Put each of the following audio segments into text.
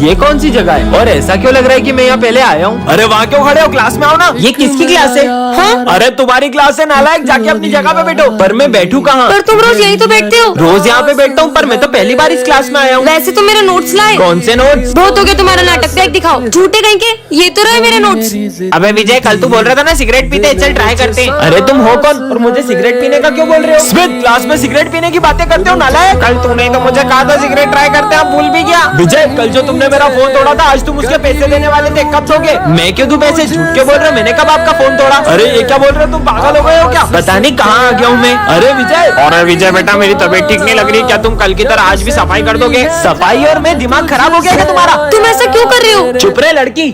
ये कौन सी जगह है और ऐसा क्यों लग रहा है कि मैं यहाँ पहले आया हूँ? अरे वहाँ क्यों खड़े हो, क्लास में आओ ना। ये किसकी क्लास है? हाँ? अरे तुम्हारी क्लास है नालायक, जाके अपनी जगह पे बैठो। पर मैं बैठू कहाँ? पर तुम रोज यही तो बैठते हो। रोज यहाँ पे बैठता हूँ, पर मैं तो पहली बार इस क्लास में आया हूँ। वैसे तो मेरे नोट्स लाए। कौन से नोट्स? बहुत हो गया तुम्हारा नाटक, बैग दिखाओ। झूठे कहीं के, ये तो रहे मेरे नोट्स। अबे विजय, कल तू बोल रहा था ना सिगरेट पीते, चल ट्राई करते हैं। अरे तुम हो कौन और मुझे सिगरेट पीने का क्यों बोल रहे हो? स्मिथ, क्लास में सिगरेट पीने की बातें करते हो नालायक। कल तूने तो मुझे कहा था सिगरेट ट्राई करते हैं, आप भूल भी गया। विजय, कल जो तुमने मेरा फोन तोड़ा था, आज तुम उसके पैसे देने वाले थे, कब दोगे? मैं क्यों दूं पैसे? झूठ क्यों बोल रहे हो? मैंने कब आपका फोन तोड़ा? अरे ये क्या बोल रहे हो, तुम पागल हो गए हो क्या? पता नहीं कहाँ आ गया हूँ मैं। अरे विजय, अरे विजय बेटा, मेरी तबीयत ठीक नहीं लग रही, क्या तुम कल की तरह आज भी सफाई कर दोगे? सफाई और मैं दिमाग खराब हो गया क्या तुम्हारा? तुम ऐसा क्यों कर रहे हो? चुप रहे लड़की।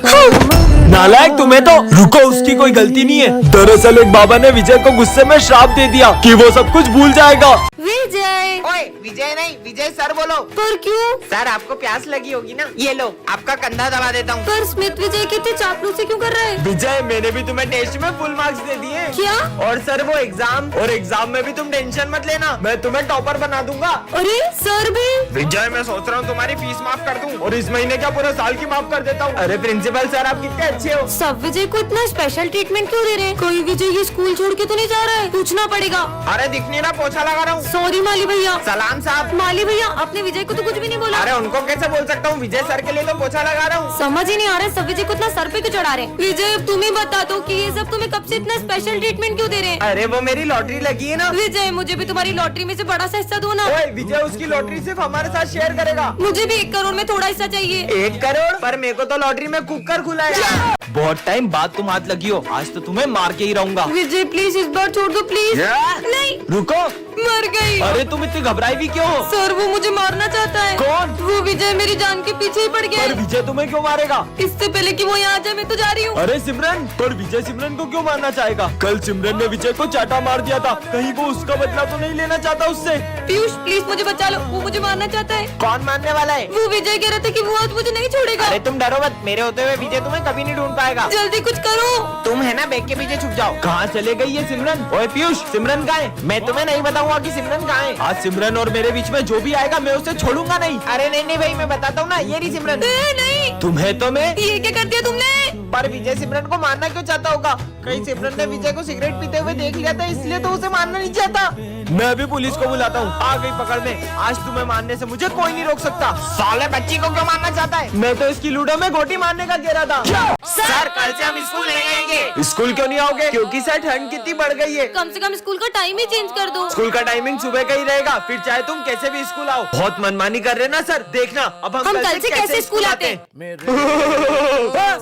नालायक तुम्हें तो। रुको, उसकी कोई गलती नहीं है। दरअसल एक बाबा ने विजय को गुस्से में श्राप दे दिया कि वो सब कुछ भूल जाएगा। विजय। ओए विजय नहीं, विजय सर बोलो। पर क्यों? सर आपको प्यास लगी होगी ना, ये लो आपका कंधा दबा देता हूँ। पर स्मिथ विजय कितने चापलूसी क्यों कर रहा है? विजय, मैंने भी तुम्हें टेस्ट में फुल मार्क्स दे दिए। क्या? और सर वो एग्जाम में भी तुम टेंशन मत लेना, मैं तुम्हें टॉपर बना दूंगा। अरे सर भी। विजय, मैं सोच रहा हूँ तुम्हारी फीस माफ कर दूं और इस महीने क्या पूरे साल की माफ कर देता हूँ। अरे प्रिंसिपल सर, आप कितने अच्छे हो। सब विजय को इतना स्पेशल ट्रीटमेंट क्यों दे रहे हैं? कोई विजय ये स्कूल छोड़ के तो नहीं जा रहा है? पूछना पड़ेगा। अरे दिख नहीं रहा, पोछा लगा रहा हूँ। सॉरी माली भैया। सलाम साहब। माली भैया, आपने विजय को तो कुछ भी नहीं बोला। अरे उनको कैसे बोल सकता हूँ, विजय सर के लिए तो पोछा लगा रहा हूँ। समझ ही नहीं आ रहा है, सब विजय को इतना सर पे क्यों चढ़ा रहे हैं? विजय, अब तुम ही बता दो कि ये सब तुम्हें कब से इतना स्पेशल ट्रीटमेंट क्यों दे रहे हैं? अरे वो मेरी लॉटरी लगी है ना। विजय, मुझे भी तुम्हारी लॉटरी में से बड़ा सा हिस्सा दो ना। ओए विजय, उसकी लॉटरी सिर्फ हमारे साथ शेयर करेगा। मुझे भी 1 करोड़ में थोड़ा हिस्सा चाहिए। 1 करोड़? पर मेरे को तो लॉटरी में कुकर खुलाया। बहुत टाइम बाद तुम हाथ लगी हो, आज तो तुम्हें मार के ही रहूंगा। विजय प्लीज इस बार छोड़ दो प्लीज। नहीं, रुको। मर गई। अरे तुम इतनी घबराई भी क्यों हो? सर वो मुझे मारना चाहता है। कौन? वो विजय मेरी जान के पीछे ही पड़ गया पर है। विजय तुम्हें क्यों मारेगा? इससे पहले कि वो यहाँ आ जाए मैं तो जा रही हूँ। अरे सिमरन, पर विजय सिमरन को क्यों मारना चाहेगा? कल सिमरन ने विजय को चाटा मार दिया था, कहीं वो उसका बदला तो नहीं लेना चाहता उससे? पीयूष प्लीज मुझे बचा लो, वो मुझे मारना चाहता है। कौन मारने वाला है? वो विजय कह रहा था कि वो आज मुझे नहीं छोड़ेगा। अरे तुम डरो मत, मेरे होते हुए विजय तुम्हें कभी नहीं ढूंढ पाएगा। जल्दी कुछ करो। तुम है ना, बैग के पीछे छुप जाओ। कहाँ चले गई ये सिमरन? ओए पीयूष, सिमरन कहाँ है? मैं तुम्हें नहीं बताऊंगा कि सिमरन कहाँ है। आज सिमरन और मेरे बीच में जो भी आएगा मैं उसे छोड़ूंगा नहीं। अरे नहीं भाई, मैं बताता हूँ ना, ये रही सिमरन। नहीं, तुम्हें तो मैं। ये क्या कर दिया तुमने? पर विजय सिमरन को मारना क्यों चाहता होगा? कहीं सिमरन ने विजय को सिगरेट पीते हुए देख लिया था, इसलिए तो उसे मारना नहीं चाहता। मैं भी पुलिस को बुलाता हूँ, आ गई पकड़ में। आज तुम्हें मारने से मुझे कोई नहीं रोक सकता। साले बच्ची को क्यों मारना चाहता है? मैं तो इसकी लूडो में गोटी मारने का कह रहा था। सर कल से हम स्कूल नहीं आएंगे। स्कूल क्यों नहीं आओगे? क्योंकि सर ठंड कितनी बढ़ गई है। कम से कम स्कूल का टाइम ही चेंज कर दो। स्कूल का टाइमिंग सुबह का ही रहेगा, फिर चाहे तुम कैसे भी स्कूल आओ। बहुत मनमानी कर रहे ना सर, देखना अब हम कल से कैसे स्कूल आते हैं?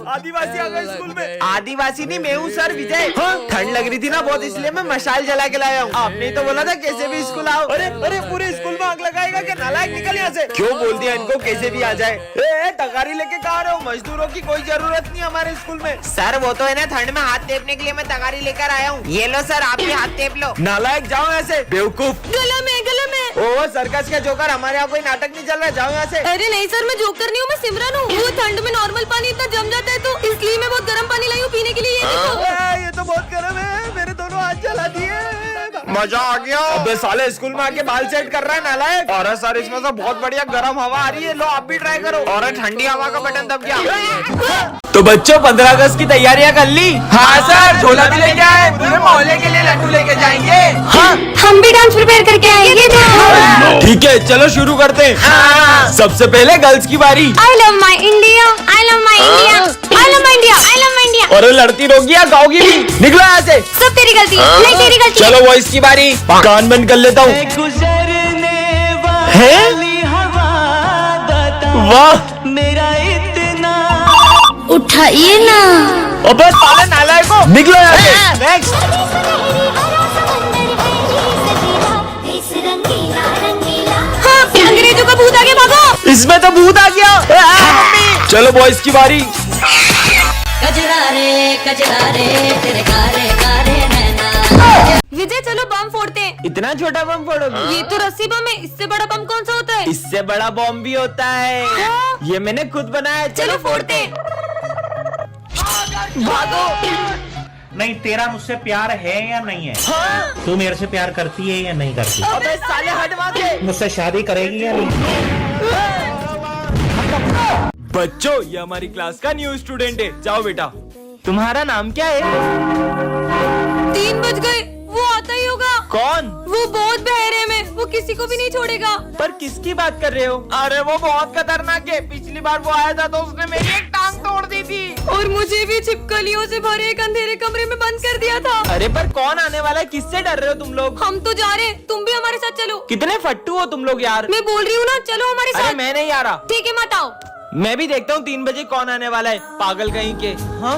आदिवासी आ गए स्कूल में। आदिवासी नहीं, मैं हूँ सर विजय। ठंड लग रही थी ना बहुत, इसलिए मैं मशाल जला के लाया हूँ। आपने ही तो बोला था कैसे भी स्कूल आओ। अरे अरे, पूरे स्कूल में आग लगाएगा क्या? नालायक, निकल यहाँ से। क्यों बोल दिया इनको कैसे भी आ जाए? ए, तगारी लेके कहाँ रहे हो? मजदूरों की कोई जरूरत नहीं हमारे स्कूल में। सर वो तो है ना, ठंड में हाथ टेपने के लिए मैं तगारी लेकर आया हूँ। ये लो सर, आप भी हाथ टेप लो। नालायक, जाओ ऐसे बेवकूफ। गला में ओ सर्कस का जोकर, हमारे यहाँ कोई नाटक नहीं चल रहा, जाओ यहाँ से। अरे नहीं सर, मैं जोकर नहीं हूँ, मैं सिमरन हूँ। वो ठंड में नॉर्मल पानी इतना जम जाता है तो इसलिए मैं बहुत गर्म पानी लाई हूँ पीने के लिए। ये देखो। ये तो बहुत गर्म है, मेरे दोनों हाथ जला दिए। मजा आ गया। अबे साले, स्कूल में आके बाल सेट कर रहा है नालायक। और सर इसमें तो बहुत बढ़िया गर्म हवा आ रही है, लो आप भी ट्राई करो। और ठंडी हवा का बटन दब गया। तो बच्चों, 15 अगस्त की तैयारियां कर ली? हाँ सर, झोला भी लेके आए, पूरे मोहल्ले के लिए लड्डू लेके जाएंगे। हाँ, हम भी डांस प्रिपेयर करके आएंगे। ठीक है, चलो शुरू करते हैं। हाँ। सबसे पहले गर्ल्स की बारी। I love my India, I love my India, I love my India, I love my India। और लड़ती रोगी या गाओगी भी? निकलो यहाँ से। सब तेरी गलती है, नहीं तेरी गलती। चलो बॉयज की बारी। कान बंद कर लेता हूँ। वाह, मेरा इतना उठाइए ना। अबे साले नालायकों, निकलो यहाँ से। नेक्स्ट। हाँ, अंग्रेजों का भूत आ गया, भागो। इसमें तो भूत आ गया। चलो बॉयज की बारी। कजरा रे तेरे कारे कारे नैना। विजय चलो बम फोड़ते हैं। इतना छोटा बम फोड़ोगी? ये तो रस्सी बम है, इससे बड़ा बम कौन सा होता है? इससे बड़ा बम भी होता है, हाँ। ये मैंने खुद बनाया। चलो फोड़ते हैं। भागो। नहीं, तेरा मुझसे प्यार है या नहीं है? हाँ। तू मेरे से प्यार करती है या नहीं करती? अबे साले हट वहाँ से। मुझसे शादी करेगी या नहीं? बच्चों, ये हमारी क्लास का न्यू स्टूडेंट है। जाओ बेटा। तुम्हारा नाम क्या है? 3 बज गए, वो आता ही होगा। कौन? वो बहुत बहरे में, वो किसी को भी नहीं छोड़ेगा। पर किसकी बात कर रहे हो? अरे वो बहुत खतरनाक है। पिछली बार वो आया था तो उसने मेरी एक टांग तोड़ दी थी और मुझे भी छिपकलियों से भरे एक अंधेरे कमरे में बंद कर दिया था। अरे पर कौन आने वाला है? किससे डर रहे हो तुम लोग? हम तो जा रहे हैं, तुम भी हमारे साथ चलो। कितने फट्टू हो तुम लोग यार। मैं बोल रही हूँ ना, चलो हमारे अरे साथ। मैं नहीं आ रहा। ठीक है, मत आओ। मैं भी देखता हूँ 3 बजे कौन आने वाला है। पागल कहीं के। हाँ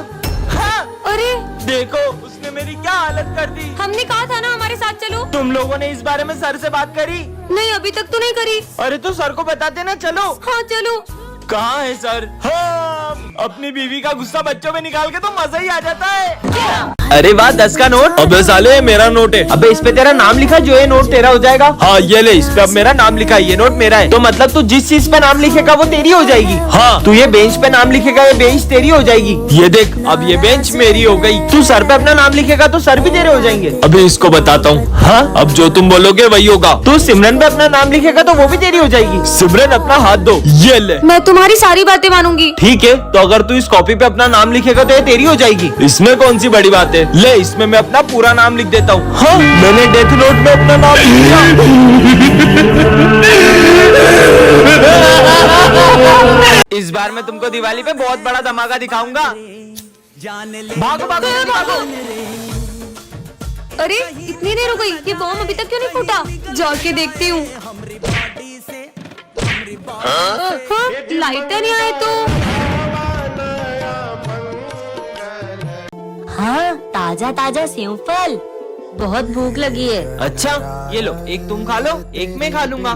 हाँ, अरे देखो उसने मेरी क्या हालत कर दी। हमने कहा था ना हमारे साथ चलो। तुम लोगों ने इस बारे में सर से बात करी? नहीं, अभी तक तो नहीं करी। अरे तो सर को बताते ना। चलो। हाँ चलो। कहाँ है सर? हाँ, अपनी बीवी का गुस्सा बच्चों में निकाल के तो मजा ही आ जाता है। अरे वाह, 10 का नोट। अबे साले, मेरा नोट है। अबे इस पे तेरा नाम लिखा, जो ये नोट तेरा हो जाएगा। हाँ ये ले, इस पे अब मेरा नाम लिखा है, ये नोट मेरा है। तो मतलब तू जिस चीज पे नाम लिखेगा वो तेरी हो जाएगी। हाँ, तू ये बेंच पे नाम लिखेगा, ये बेंच तेरी हो जाएगी। ये देख, अब ये बेंच मेरी हो गई। तू सर पे अपना नाम लिखेगा तो सर भी तेरे हो जाएंगे। अभी इसको बताता हूँ। हाँ, अब जो तुम बोलोगे वही होगा। तू सिमरन पे अपना नाम लिखेगा तो वो भी तेरी हो जाएगी। सिमरन अपना हाथ दो। ये ले। मैं तुम्हारी सारी बातें मानूंगी। ठीक है, तो अगर तू इस कॉपी पे अपना नाम लिखेगा तो ये तेरी हो जाएगी। इसमें कौन सी बड़ी बात है? ले, इसमें मैं अपना पूरा नाम लिख देता हूँ। हाँ, मैंने डेथ नोट में अपना नाम लिखा। इस बार मैं तुमको दिवाली पे बहुत बड़ा धमाका दिखाऊंगा। भागो भागो जल्दी भागो। अरे इतनी देर हो गई, ये बॉम्ब अभी तक क्यों नहीं फूटा? जाके देखती हूँ। हाँ, लाइटर नहीं आए तो। हाँ, ताजा ताजा सेव फल। बहुत भूख लगी है। अच्छा ये लो, एक तुम खा लो, एक मैं खा लूंगा।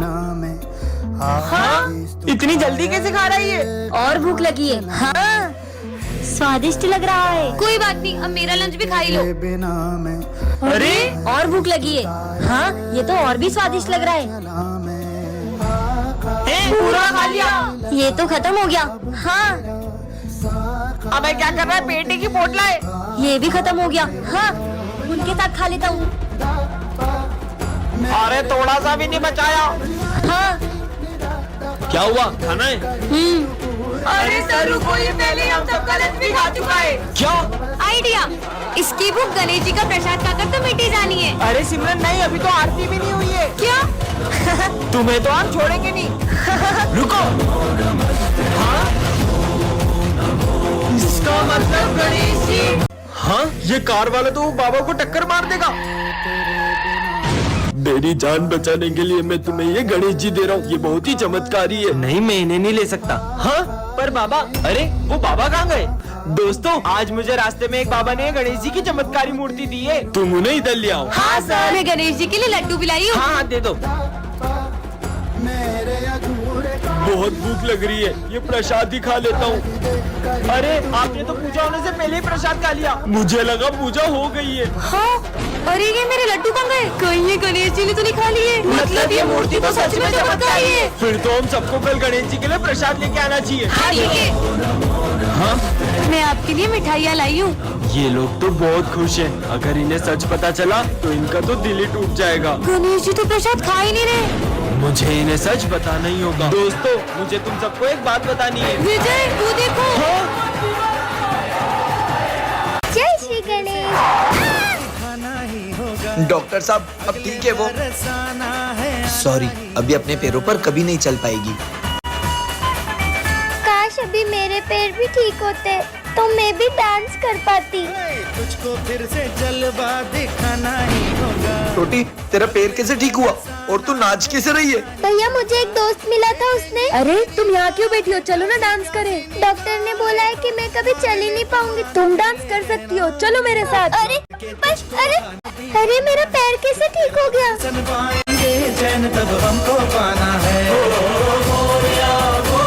हाँ, इतनी जल्दी कैसे खा रहा है ये? और भूख लगी है। हाँ, स्वादिष्ट लग रहा है। कोई बात नहीं, अब मेरा लंच भी खा ही लो। अरे और भूख लगी है। हाँ, ये तो और भी स्वादिष्ट लग रहा है। पूरा खा लिया। ये तो खत्म हो गया। हाँ, अबे क्या कर रहा है? पेटी की पोटला है। ये भी खत्म हो गया। हाँ, उनके साथ खा लेता हूँ। अरे थोड़ा सा भी नहीं बचाया। हाँ। क्या हुआ? खाना है? अरे सर रुको, ये पहले हम सब गलत भी खा चुका है। क्या आइडिया, इसकी भूख गणेश जी का प्रसाद खाकर तो मिटी जानी है। अरे सिमरन नहीं, अभी तो आरती भी नहीं हुई है। क्या? तुम्हें तो हम छोड़ेंगे नहीं। रुको। हाँ? इसका मतलब गणेश जी। हाँ, ये कार वाला तो बाबा को टक्कर मार देगा। मेरी जान बचाने के लिए मैं तुम्हें ये गणेश जी दे रहा हूँ। ये बहुत ही चमत्कारी है। नहीं, मैं इन्हें नहीं ले सकता। हाँ, पर बाबा, अरे वो बाबा कहाँ गए? दोस्तों, आज मुझे रास्ते में एक बाबा ने गणेश जी की चमत्कारी मूर्ति दी है। तुम उन्हें इधर ले आओ। हाँ सर, मैं गणेश जी के लिए लड्डू भी लाई हूँ। हाँ, दे दो। बहुत भूख लग रही है, ये प्रसाद ही खा लेता हूँ। अरे आपने तो पूजा होने से पहले ही प्रसाद खा लिया। मुझे लगा पूजा हो गई है। हाँ, अरे ये मेरे लड्डू कहाँ गए? कहीं ये गणेश जी ने तो नहीं खा लिए? मतलब ये मूर्ति तो सच में चमत्कारी है। फिर तो हम सबको कल गणेश जी के लिए प्रसाद लेके आना चाहिए। हाँ ठीक है। हाँ, मैं आपके लिए मिठाइयाँ लाई हूँ। ये लोग तो बहुत खुश हैं। अगर इन्हें सच पता चला तो इनका तो दिल ही टूट जाएगा। गणेश जी तो प्रसाद खा ही नहीं रहे। मुझे इन्हें सच बताना ही होगा। दोस्तों, मुझे तुम सबको एक बात बतानी है। विजय, वो देखो। जय श्री गणेश। डॉक्टर साहब, अब ठीक है वो? सॉरी, अभी अपने पैरों पर कभी नहीं चल पाएगी। काश अभी मेरे पैर भी ठीक होते तो मैं भी डांस कर पाती। तुझको फिर से जलवा दिखाना ही होगा। छोटी, तेरा पैर कैसे ठीक हुआ और तू नाच कैसे रही है? भैया, मुझे एक दोस्त मिला था, उसने। अरे तुम यहाँ क्यों बैठी हो? चलो ना डांस करें। डॉक्टर ने बोला है कि मैं कभी चल ही नहीं पाऊंगी। तुम डांस कर सकती हो, चलो मेरे साथ। अरे बस, अरे मेरा पैर कैसे ठीक हो गया? सन पाएंगे चैन तब हमको पाना है।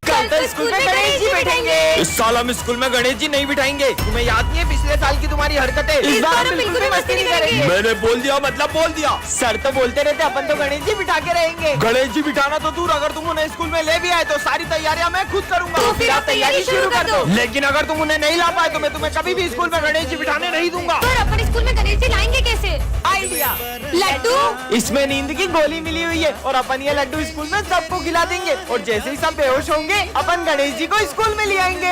कल तो स्कूल में गणेश जी बैठेंगे। इस साल हम स्कूल में गणेश जी नहीं बिठाएंगे। तुम्हें याद नहीं है पिछले साल की तुम्हारी हरकतें? इस बार हम बिल्कुल भी मस्ती नहीं करेंगे। मैंने बोल दिया मतलब बोल दिया। सर तो बोलते रहते अपन तो गणेश जी बिठा के रहेंगे। गणेश जी बिठाना तो दूर, अगर तुम उन्हें स्कूल में ले भी आए तो सारी तैयारियां मैं खुद करूंगा। तो फिर आप तैयारी शुरू कर दो। लेकिन अगर तुम उन्हें नहीं ला पाए तो मैं तुम्हें कभी भी स्कूल में गणेश जी बिठाने नहीं दूंगा। पर अपन स्कूल में गणेश जी लाएंगे कैसे? आइडिया, लड्डू। इसमें नींद की गोली मिली हुई है और अपन ये लड्डू स्कूल में सबको खिला देंगे और जैसे ही सब बेहोश होंगे अपन गणेश जी को स्कूल में ले आएंगे।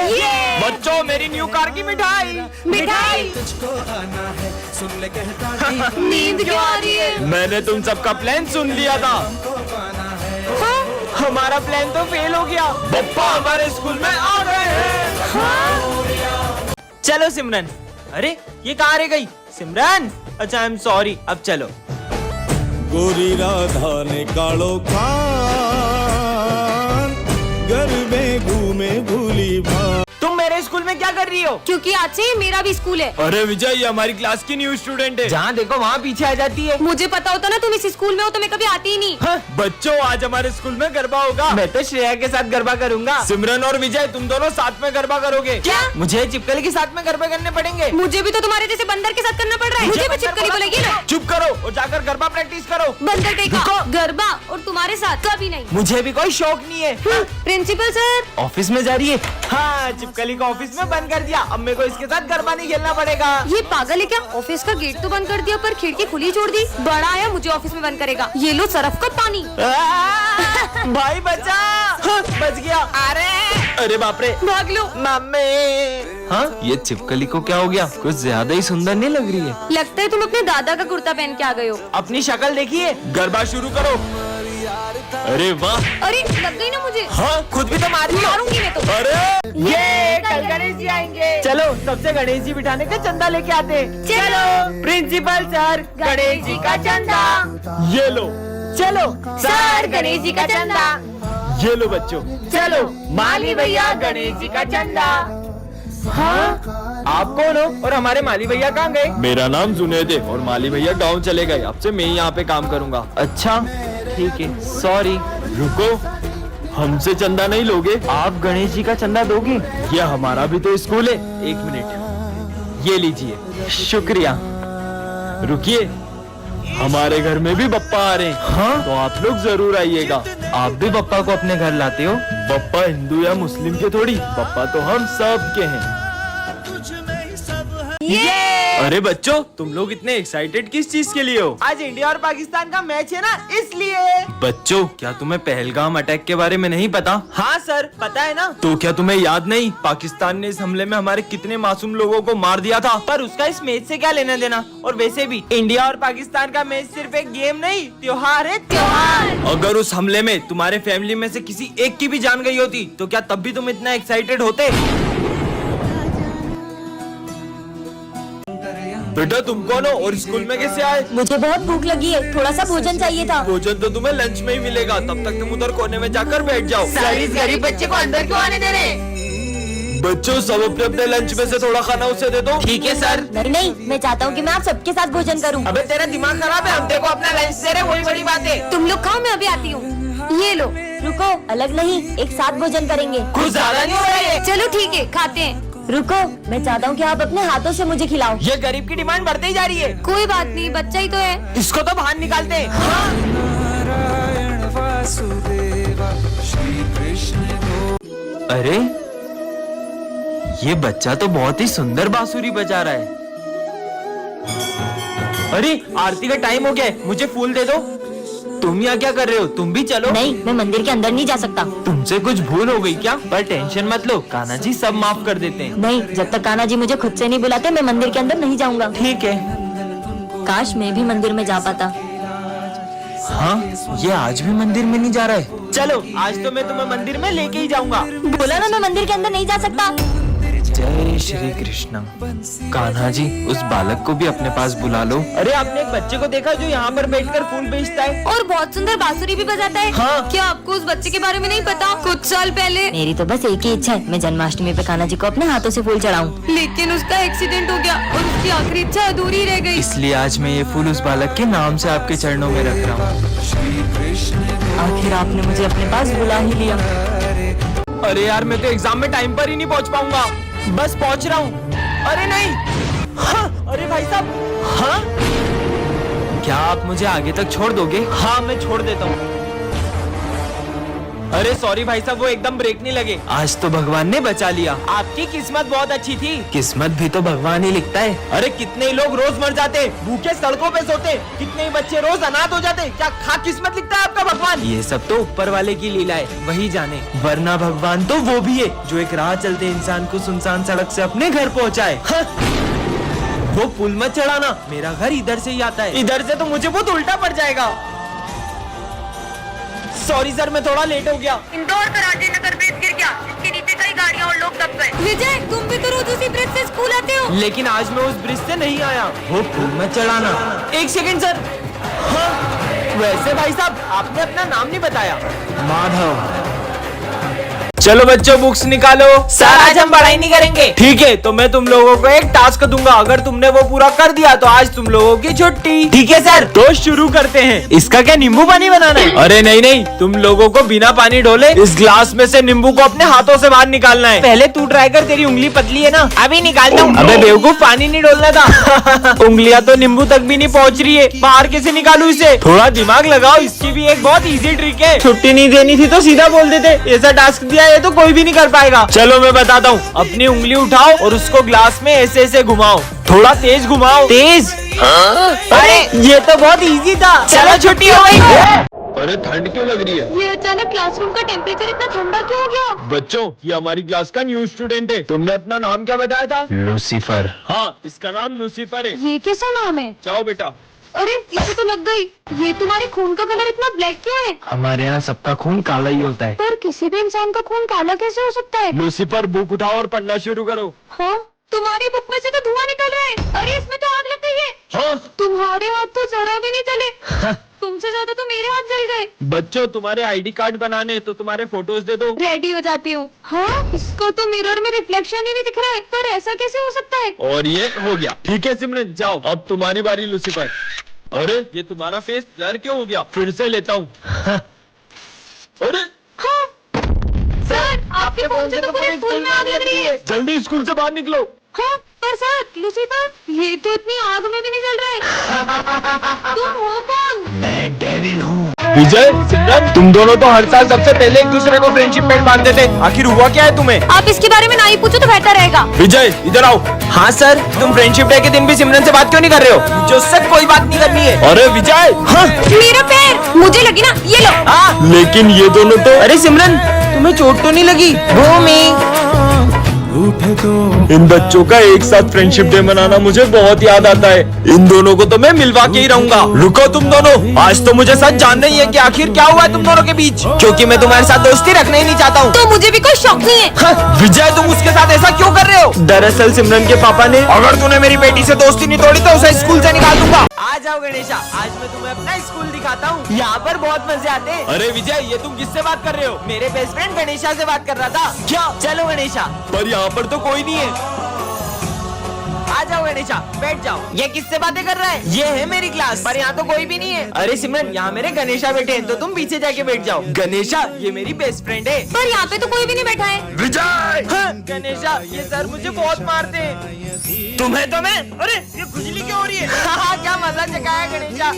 बच्चों, मेरी न्यू कार की मिठाई। मिठाई। तुझको आना है, सुन ले कहता जी नींद क्यों आ रही है? मैंने तुम सबका प्लान सुन लिया था। पाना है। हमारा प्लान तो फेल हो गया। पप्पा हमारे स्कूल में आ गए हैं। चलो सिमरन। अरे ये कहाँ रह गई सिमरन? अच्छा आई एम सॉरी, अब चलो। गोरी राधा ने कालो खान घर में घूमे भूली भान। तुम मेरे स्कूल में क्या कर रही हो? क्योंकि आज से मेरा भी स्कूल है। अरे विजय, ये हमारी क्लास की न्यू स्टूडेंट है। जहाँ देखो वहाँ पीछे आ जाती है। मुझे पता होता ना तुम इस स्कूल में हो तो मैं कभी आती ही नहीं। हाँ, बच्चों आज हमारे स्कूल में गरबा होगा। मैं तो श्रेया के साथ गरबा करूंगा। सिमरन और विजय तुम दोनों साथ में गरबा करोगे। क्या? मुझे चिपकली के साथ में गरबा करने पड़ेंगे। मुझे भी तो तुम्हारे जैसे बंदर के साथ करना पड़ रहा है। मुझे भी चिपकली बोलेगी ना। चुप करो और जाकर गरबा प्रैक्टिस करो। बंदर कहीं का गरबा और तुम्हारे साथ कभी नहीं। मुझे भी कोई शौक नहीं है। Principal sir. ऑफिस में जा रही है। हाँ, चिपकली को ऑफिस में बंद कर दिया। अब मेरे को इसके साथ गरबा नहीं खेलना पड़ेगा। ये पागल है क्या? ऑफिस का गेट तो बंद कर दिया पर खिड़की खुली छोड़ दी। बड़ा आया मुझे ऑफिस में बंद करेगा। ये लो सरफ का पानी। भाई बचा। हाँ, बच गया। अरे बाप रे, भाग लो। मम्मी। हाँ ये चिपकली को क्या हो गया? कुछ ज्यादा ही सुंदर नहीं लग रही है। लगता है तुम अपने दादा का कुर्ता पहन के आ गए हो। अपनी शक्ल देखिए। गरबा शुरू करो। अरे वाह। अरे लग गई ना मुझे। हाँ खुद भी तो मार रही हो। मारूंगी मैं तो। अरे ये कल गणेश जी आएंगे। चलो सबसे गणेश जी बिठाने का चंदा लेके आते हैं। चलो। प्रिंसिपल सर, गणेश जी का चंदा। ये लो। चलो सर गणेश जी का चंदा। ये लो बच्चों। चलो माली भैया गणेश जी का चंदा। हाँ, आप कौन हो और हमारे माली भैया कहाँ गए? मेरा नाम जुनैद है और माली भैया गांव चले गए। अब से मैं ही यहाँ पे काम करूँगा। अच्छा ठीक है, सॉरी। रुको, हमसे चंदा नहीं लोगे? आप गणेश जी का चंदा दोगे? ये हमारा भी तो स्कूल है। एक मिनट, ये लीजिए। शुक्रिया। रुकिए, हमारे घर में भी बप्पा आ रहे हैं। हाँ तो आप लोग जरूर आइएगा। आप भी पप्पा को अपने घर लाते हो? बप्पा हिंदू या मुस्लिम के थोड़ी, बप्पा तो हम सब के हैं। अरे बच्चों, तुम लोग इतने एक्साइटेड किस चीज के लिए हो? आज इंडिया और पाकिस्तान का मैच है ना, इसलिए। बच्चों, क्या तुम्हें पहलगाम अटैक के बारे में नहीं पता? हाँ सर, पता है ना। तो क्या तुम्हें याद नहीं पाकिस्तान ने इस हमले में हमारे कितने मासूम लोगों को मार दिया था? पर उसका इस मैच से क्या लेना देना? और वैसे भी इंडिया और पाकिस्तान का मैच सिर्फ एक गेम नहीं, त्योहार है, त्योहार। अगर उस हमले में तुम्हारे फैमिली में से किसी एक की भी जान गई होती तो क्या तब भी तुम इतना एक्साइटेड होते? बेटा तुम कौन हो और स्कूल में कैसे आए? मुझे बहुत भूख लगी है, थोड़ा सा भोजन चाहिए था। भोजन तो तुम्हें लंच में ही मिलेगा, तब तक तुम उधर कोने में जाकर बैठ जाओ। सर इस गरीब बच्चे को अंदर क्यों आने दे रहे? बच्चों, सब अपने अपने लंच में से थोड़ा खाना उसे दे दो। ठीक है सर। नहीं नहीं, मैं चाहता हूँ कि मैं आप सबके साथ भोजन करूँ। अबे तेरा दिमाग खराब है, हम तेरे को अपना लंच दे रहे, वही बड़ी बात है। तुम लोग खाओ, मैं अभी आती हूँ। ये लो। रुको, अलग नहीं, एक साथ भोजन करेंगे। कुछ ज्यादा नहीं हो रहा है? चलो ठीक है, खाते हैं। रुको, मैं चाहता हूँ कि आप अपने हाथों से मुझे खिलाओ। ये गरीब की डिमांड बढ़ती ही जा रही है। कोई बात नहीं, बच्चा ही तो है। इसको तो बाहर निकालते हैं। नारायण वासुदेवा श्री कृष्ण। अरे ये बच्चा तो बहुत ही सुंदर बांसुरी बजा रहा है। अरे आरती का टाइम हो गया है, मुझे फूल दे दो। तुम यहाँ क्या कर रहे हो? तुम भी चलो। नहीं, मैं मंदिर के अंदर नहीं जा सकता। तुमसे कुछ भूल हो गई क्या? पर टेंशन मत लो, कान्हा जी सब माफ कर देते हैं। नहीं, जब तक कान्हा जी मुझे खुद से नहीं बुलाते मैं मंदिर के अंदर नहीं जाऊंगा। ठीक है। काश मैं भी मंदिर में जा पाता। हाँ ये आज भी मंदिर में नहीं जा रहा है। चलो आज तो मैं तुम्हें मंदिर में लेके ही जाऊंगा। बोला ना, मैं मंदिर के अंदर नहीं जा सकता। जय श्री कृष्ण। कान्हा जी, उस बालक को भी अपने पास बुला लो। अरे आपने एक बच्चे को देखा जो यहाँ पर बैठकर फूल बेचता है और बहुत सुंदर बांसुरी भी बजाता है। हाँ। क्या आपको उस बच्चे के बारे में नहीं पता? कुछ साल पहले। मेरी तो बस एक ही इच्छा है, मैं जन्माष्टमी पे कान्हा जी को अपने हाथों से फूल चढ़ाऊं। लेकिन उसका एक्सीडेंट हो गया और उसकी आखिरी इच्छा अधूरी रह गई। इसलिए आज मैं ये फूल उस बालक के नाम से आपके चरणों में रख रहा हूँ। आखिर आपने मुझे अपने पास बुला ही लिया। अरे यार मैं तो एग्जाम में टाइम पर ही नहीं पहुंच पाऊंगा। बस पहुंच रहा हूँ। अरे नहीं। हाँ, अरे भाई साहब। हाँ, क्या आप मुझे आगे तक छोड़ दोगे? हाँ मैं छोड़ देता हूँ। अरे सॉरी भाई साहब, वो एकदम ब्रेक नहीं लगे। आज तो भगवान ने बचा लिया। आपकी किस्मत बहुत अच्छी थी। किस्मत भी तो भगवान ही लिखता है। अरे कितने ही लोग रोज मर जाते, भूखे सड़कों पे सोते, कितने ही बच्चे रोज अनाथ हो जाते। क्या खा किस्मत लिखता है आपका भगवान? ये सब तो ऊपर वाले की लीला है, वही जाने। वरना भगवान तो वो भी है जो एक राह चलते इंसान को सुनसान सड़क से अपने घर पहुँचाए। हाँ। वो पुल मत चढ़ाना, मेरा घर इधर से ही आता है। इधर से तो मुझे बहुत उल्टा पड़ जाएगा। सॉरी सर, मैं थोड़ा लेट हो गया। इंदौर का राजेंद्र ब्रिज गिर गया, जिसके नीचे कई गाड़ियाँ और लोग दब गए। विजय, तुम भी तो रोज उसी ब्रिज से स्कूल आते हो। लेकिन आज मैं उस ब्रिज से नहीं आया। वो पुल मत चढ़ाना। एक सेकंड सर। हाँ, वैसे भाई साहब आपने अपना नाम नहीं बताया। माधव। चलो बच्चों बुक्स निकालो। सर आज हम पढ़ाई नहीं करेंगे। ठीक है, तो मैं तुम लोगों को एक टास्क दूंगा, अगर तुमने वो पूरा कर दिया तो आज तुम लोगों की छुट्टी। ठीक है सर। तो शुरू करते हैं। इसका क्या नींबू पानी बनाना है? अरे नहीं नहीं, तुम लोगों को बिना पानी डोले इस ग्लास में से नींबू को अपने हाथों से बाहर निकालना है। पहले तू ट्राई कर, तेरी उंगली पतली है ना। अभी निकालता हूँ। अबे बेवकूफ, पानी नहीं डोलना था। उंगलियां तो नींबू तक भी नहीं पहुंच रही है, बाहर कैसे निकालू इसे? थोड़ा दिमाग लगाओ, इसकी भी एक बहुत इजी ट्रिक है। छुट्टी नहीं देनी थी तो सीधा बोल देते। ऐसा टास्क दिया है तो कोई भी नहीं कर पाएगा। चलो मैं बताता हूँ। अपनी उंगली उठाओ और उसको ग्लास में ऐसे ऐसे घुमाओ, थोड़ा तेज घुमाओ। तेज? अरे ये तो बहुत इजी था। चलो छुट्टी हो गई। अरे ठंड क्यों लग रही है? ये अचानक क्लासरूम का टेम्परेचर इतना ठंडा क्यों हो गया? बच्चों, ये हमारी क्लास का न्यू स्टूडेंट है। तुमने अपना नाम क्या बताया था? लूसीफर। हाँ, इसका नाम लूसीफर है। ये कैसा नाम है? जाओ बेटा। अरे इसे तो लग गई। ये तुम्हारे खून का कलर इतना ब्लैक क्यों है? हमारे यहाँ सबका खून काला ही होता है। पर किसी भी इंसान का खून काला कैसे हो सकता है? लूसीफर, बुक उठाओ और पढ़ना शुरू करो। हाँ, तुम्हारी बुक में से तो धुआं निकल रहा है। अरे इसमें तो आग लग गई है। हाँ। तुम्हारे हाथ तो जरा भी नहीं चले। तुमसे ज्यादा तो मेरे हाथ जल गए। बच्चों, तुम्हारे आईडी कार्ड बनाने तो तुम्हारे फोटोज दे दो। रेडी हो जाती हूँ। हाँ, इसको तो मिरर में रिफ्लेक्शन ही नहीं दिख रहा है, पर ऐसा कैसे हो सकता है? और ये हो गया। ठीक है सिमरन, जाओ अब तुम्हारी बारी लूसीफर। अरे ये तुम्हारा फेस ब्लर क्यों हो गया? फिर से लेता हूँ। अरे हाँ। सर, आपके फोन से तो पूरे स्कूल में आग लग रही है। जल्दी स्कूल से बाहर निकलो। हाँ, पर सर, लूसीफर, ये तो इतनी आग में भी नहीं जल रहा है। तुम हो कौन? मैं डेविल हूँ। विजय, सिमरन, तुम दोनों तो हर साल सबसे पहले एक दूसरे को फ्रेंडशिप बैंड बांधते थे। आखिर हुआ क्या है तुम्हें? आप इसके बारे में ना ही पूछो तो बेहतर रहेगा। विजय इधर आओ। हाँ सर, तुम फ्रेंडशिप डे के दिन भी सिमरन से बात क्यों नहीं कर रहे हो? मुझे उससे कोई बात नहीं करनी है। अरे विजय। हाँ। मेरा पैर, मुझे लगी ना, ये लो। लेकिन ये दोनों तो। अरे सिमरन, तुम्हें चोट तो नहीं लगी? भूमि, इन बच्चों का एक साथ फ्रेंडशिप डे मनाना मुझे बहुत याद आता है। इन दोनों को तो मैं मिलवा के ही रहूंगा। रुको तुम दोनों, आज तो मुझे सच जानना ही है कि आखिर क्या हुआ है तुम दोनों के बीच, क्योंकि मैं तुम्हारे साथ दोस्ती रखना ही नहीं चाहता हूँ। तो मुझे भी कोई शौक नहीं है। हाँ, विजय तुम उसके साथ ऐसा क्यों कर रहे हो? दरअसल सिमरन के पापा ने, अगर तूने मेरी बेटी से दोस्ती नहीं तोड़ी तो उसे स्कूल से निकाल दूंगा। आ जाओ गणेशा, आज मैं तुम्हें अपना स्कूल दिखाता हूँ। यहाँ पर बहुत मजे आते हैं। अरे विजय, ये तुम किससे बात कर रहे हो? मेरे बेस्ट फ्रेंड गणेशा से बात कर रहा था। क्या? चलो गणेशा। पर यहाँ पर तो कोई नहीं है। आ जाओ गणेशा, बैठ जाओ। ये किससे बातें कर रहा है? ये है मेरी क्लास, पर यहाँ तो कोई भी नहीं है। अरे सिमरन, यहाँ मेरे गणेशा बैठे हैं, तो तुम पीछे जाके बैठ जाओ। गणेशा, ये मेरी बेस्ट फ्रेंड है। पर यहाँ पे तो कोई भी नहीं बैठा है। विजय। हाँ, गणेशा, ये सर मुझे बहुत मारते हैं। तुम्हें तो मैं, अरे ये खुजली क्यों हो रही है? हाँ, क्या मजा चकाया गणेशा।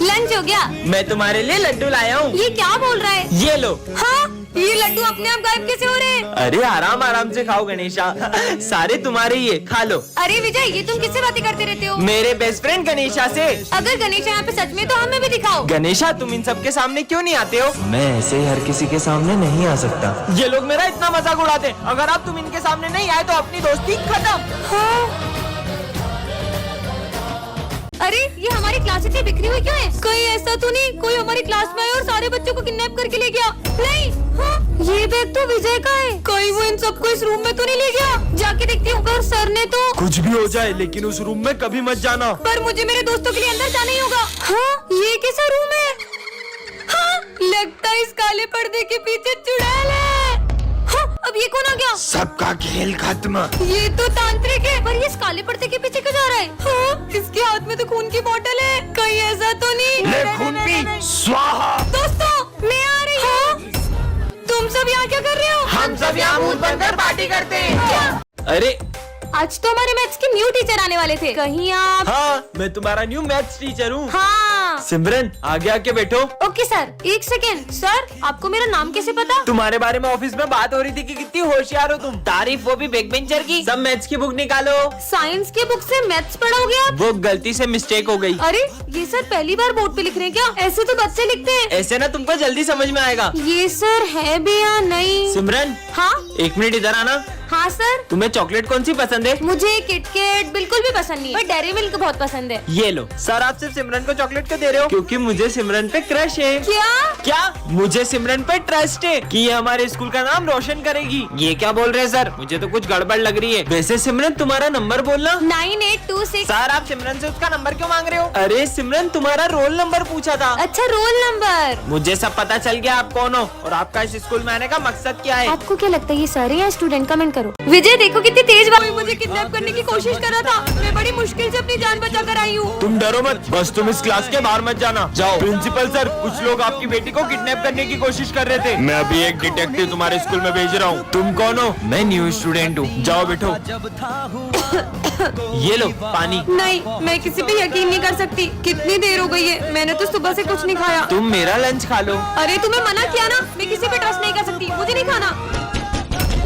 लंच हो गया। मैं तुम्हारे लिए लड्डू लाया हूँ। ये क्या बोल रहा है? ये लो। हाँ, ये लड्डू अपने आप गायब कैसे हो रहे हैं? अरे आराम आराम से खाओ गणेशा, सारे तुम्हारे ही है, खा लो। अरे विजय, ये तुम किससे बातें करते रहते हो? मेरे बेस्ट फ्रेंड गणेशा से। अगर गणेशा यहाँ पे सच में, तो हमें भी दिखाओ। गणेशा, तुम इन सबके सामने क्यों नहीं आते हो? मैं ऐसे हर किसी के सामने नहीं आ सकता। ये लोग मेरा इतना मजाक उड़ाते हैं। अगर आप तुम इनके सामने नहीं आए तो अपनी दोस्ती खत्म। हाँ। अरे ये हमारी क्लास इतनी बिखरी हुई क्यों है? कहीं ऐसा तो नहीं कोई हमारी क्लास में आया और सारे बच्चों को किडनैप करके ले गया? नहीं। हाँ, ये बैग तो विजय का है। कहीं वो इन सबको इस रूम में तो नहीं ले गया? जाके देखती हूँ। अगर सर ने तो। कुछ भी हो जाए, लेकिन उस रूम में कभी मत जाना। पर मुझे मेरे दोस्तों के लिए अंदर जाना ही होगा। हाँ, ये कैसा रूम है? हाँ, लगता है इस काले पर्दे के पीछे चुड़ैल है। हाँ, अब ये कौन आ गया? सबका खेल खत्म। ये तो तांत्रिक है। पर ये इस काले पर्दे के पीछे क्यों जा रहा है? हाँ, इसके हाथ में तो खून की बोतल है। कहीं ऐसा तो नहीं? ले खून पी, स्वाहा। दोस्तों, मैं आ रही हूँ। तुम तुम सब यहाँ क्या कर रहे हो? हम सब यहाँ मूड बनकर पार्टी करते हैं। अरे आज तो हमारे मैथ्स के न्यू टीचर आने वाले थे, कहीं आप? हाँ, मैं तुम्हारा न्यू मैथ्स टीचर हूँ। हाँ। सिमरन आगे आके बैठो। ओके सर, एक सेकेंड। सर आपको मेरा नाम कैसे पता? तुम्हारे बारे में ऑफिस में बात हो रही थी कि कितनी होशियार हो तुम। तारीफ वो भी बैक बेंचर की। सब मैथ्स की बुक निकालो। साइंस की बुक से मैथ्स पढ़ोगे आप? वो गलती से मिस्टेक हो गई। अरे ये सर पहली बार बोर्ड पे लिख रहे हैं क्या? ऐसे तो बच्चे लिखते हैं। ऐसे ना तुमको जल्दी समझ में आएगा। ये सर है भी या नहीं? सिमरन हाँ 1 मिनट इधर आना। हाँ सर। तुम्हें चॉकलेट कौन सी पसंद है? मुझे किटकैट बिल्कुल भी पसंद नहीं है, पर डेयरी मिल्क बहुत पसंद है। ये लो। सर आप सिर्फ सिमरन को चॉकलेट क्यों दे रहे हो? क्योंकि मुझे सिमरन पे क्रश है। क्या? मुझे सिमरन पे ट्रस्ट है कि ये हमारे स्कूल का नाम रोशन करेगी। ये क्या बोल रहे हैं सर? मुझे तो कुछ गड़बड़ लग रही है। वैसे सिमरन तुम्हारा नंबर बोलना। 9826। सर आप सिमरन से उसका नंबर क्यों मांग रहे हो? अरे सिमरन तुम्हारा रोल नंबर पूछा था। अच्छा रोल नंबर। मुझे सब पता चल गया आप कौन हो और आपका इस स्कूल में आने का मकसद क्या है। आपको क्या लगता है ये सारे या स्टूडेंट? कमेंट करो। विजय देखो कितनी तेज कोई मुझे किडनैप करने की कोशिश कर रहा था। मैं बड़ी मुश्किल से अपनी जान बचा कर आई हूँ। तुम डरो मत, बस तुम इस क्लास के बाहर मत जाना। जाओ। प्रिंसिपल सर, कुछ लोग आपकी बेटी को किडनैप करने की कोशिश कर रहे थे। मैं अभी एक डिटेक्टिव तुम्हारे स्कूल में भेज रहा हूँ। तुम कौन हो? मैं न्यू स्टूडेंट हूँ। जाओ बैठो। ये लो पानी। नहीं, मैं किसी पे यकीन नहीं कर सकती। कितनी देर हो गई है, मैंने तो सुबह से कुछ नहीं खाया। तुम मेरा लंच खा लो। अरे तुम्हें मना किया ना, मैं किसी पे ट्रस्ट नहीं कर सकती, मुझे नहीं खाना।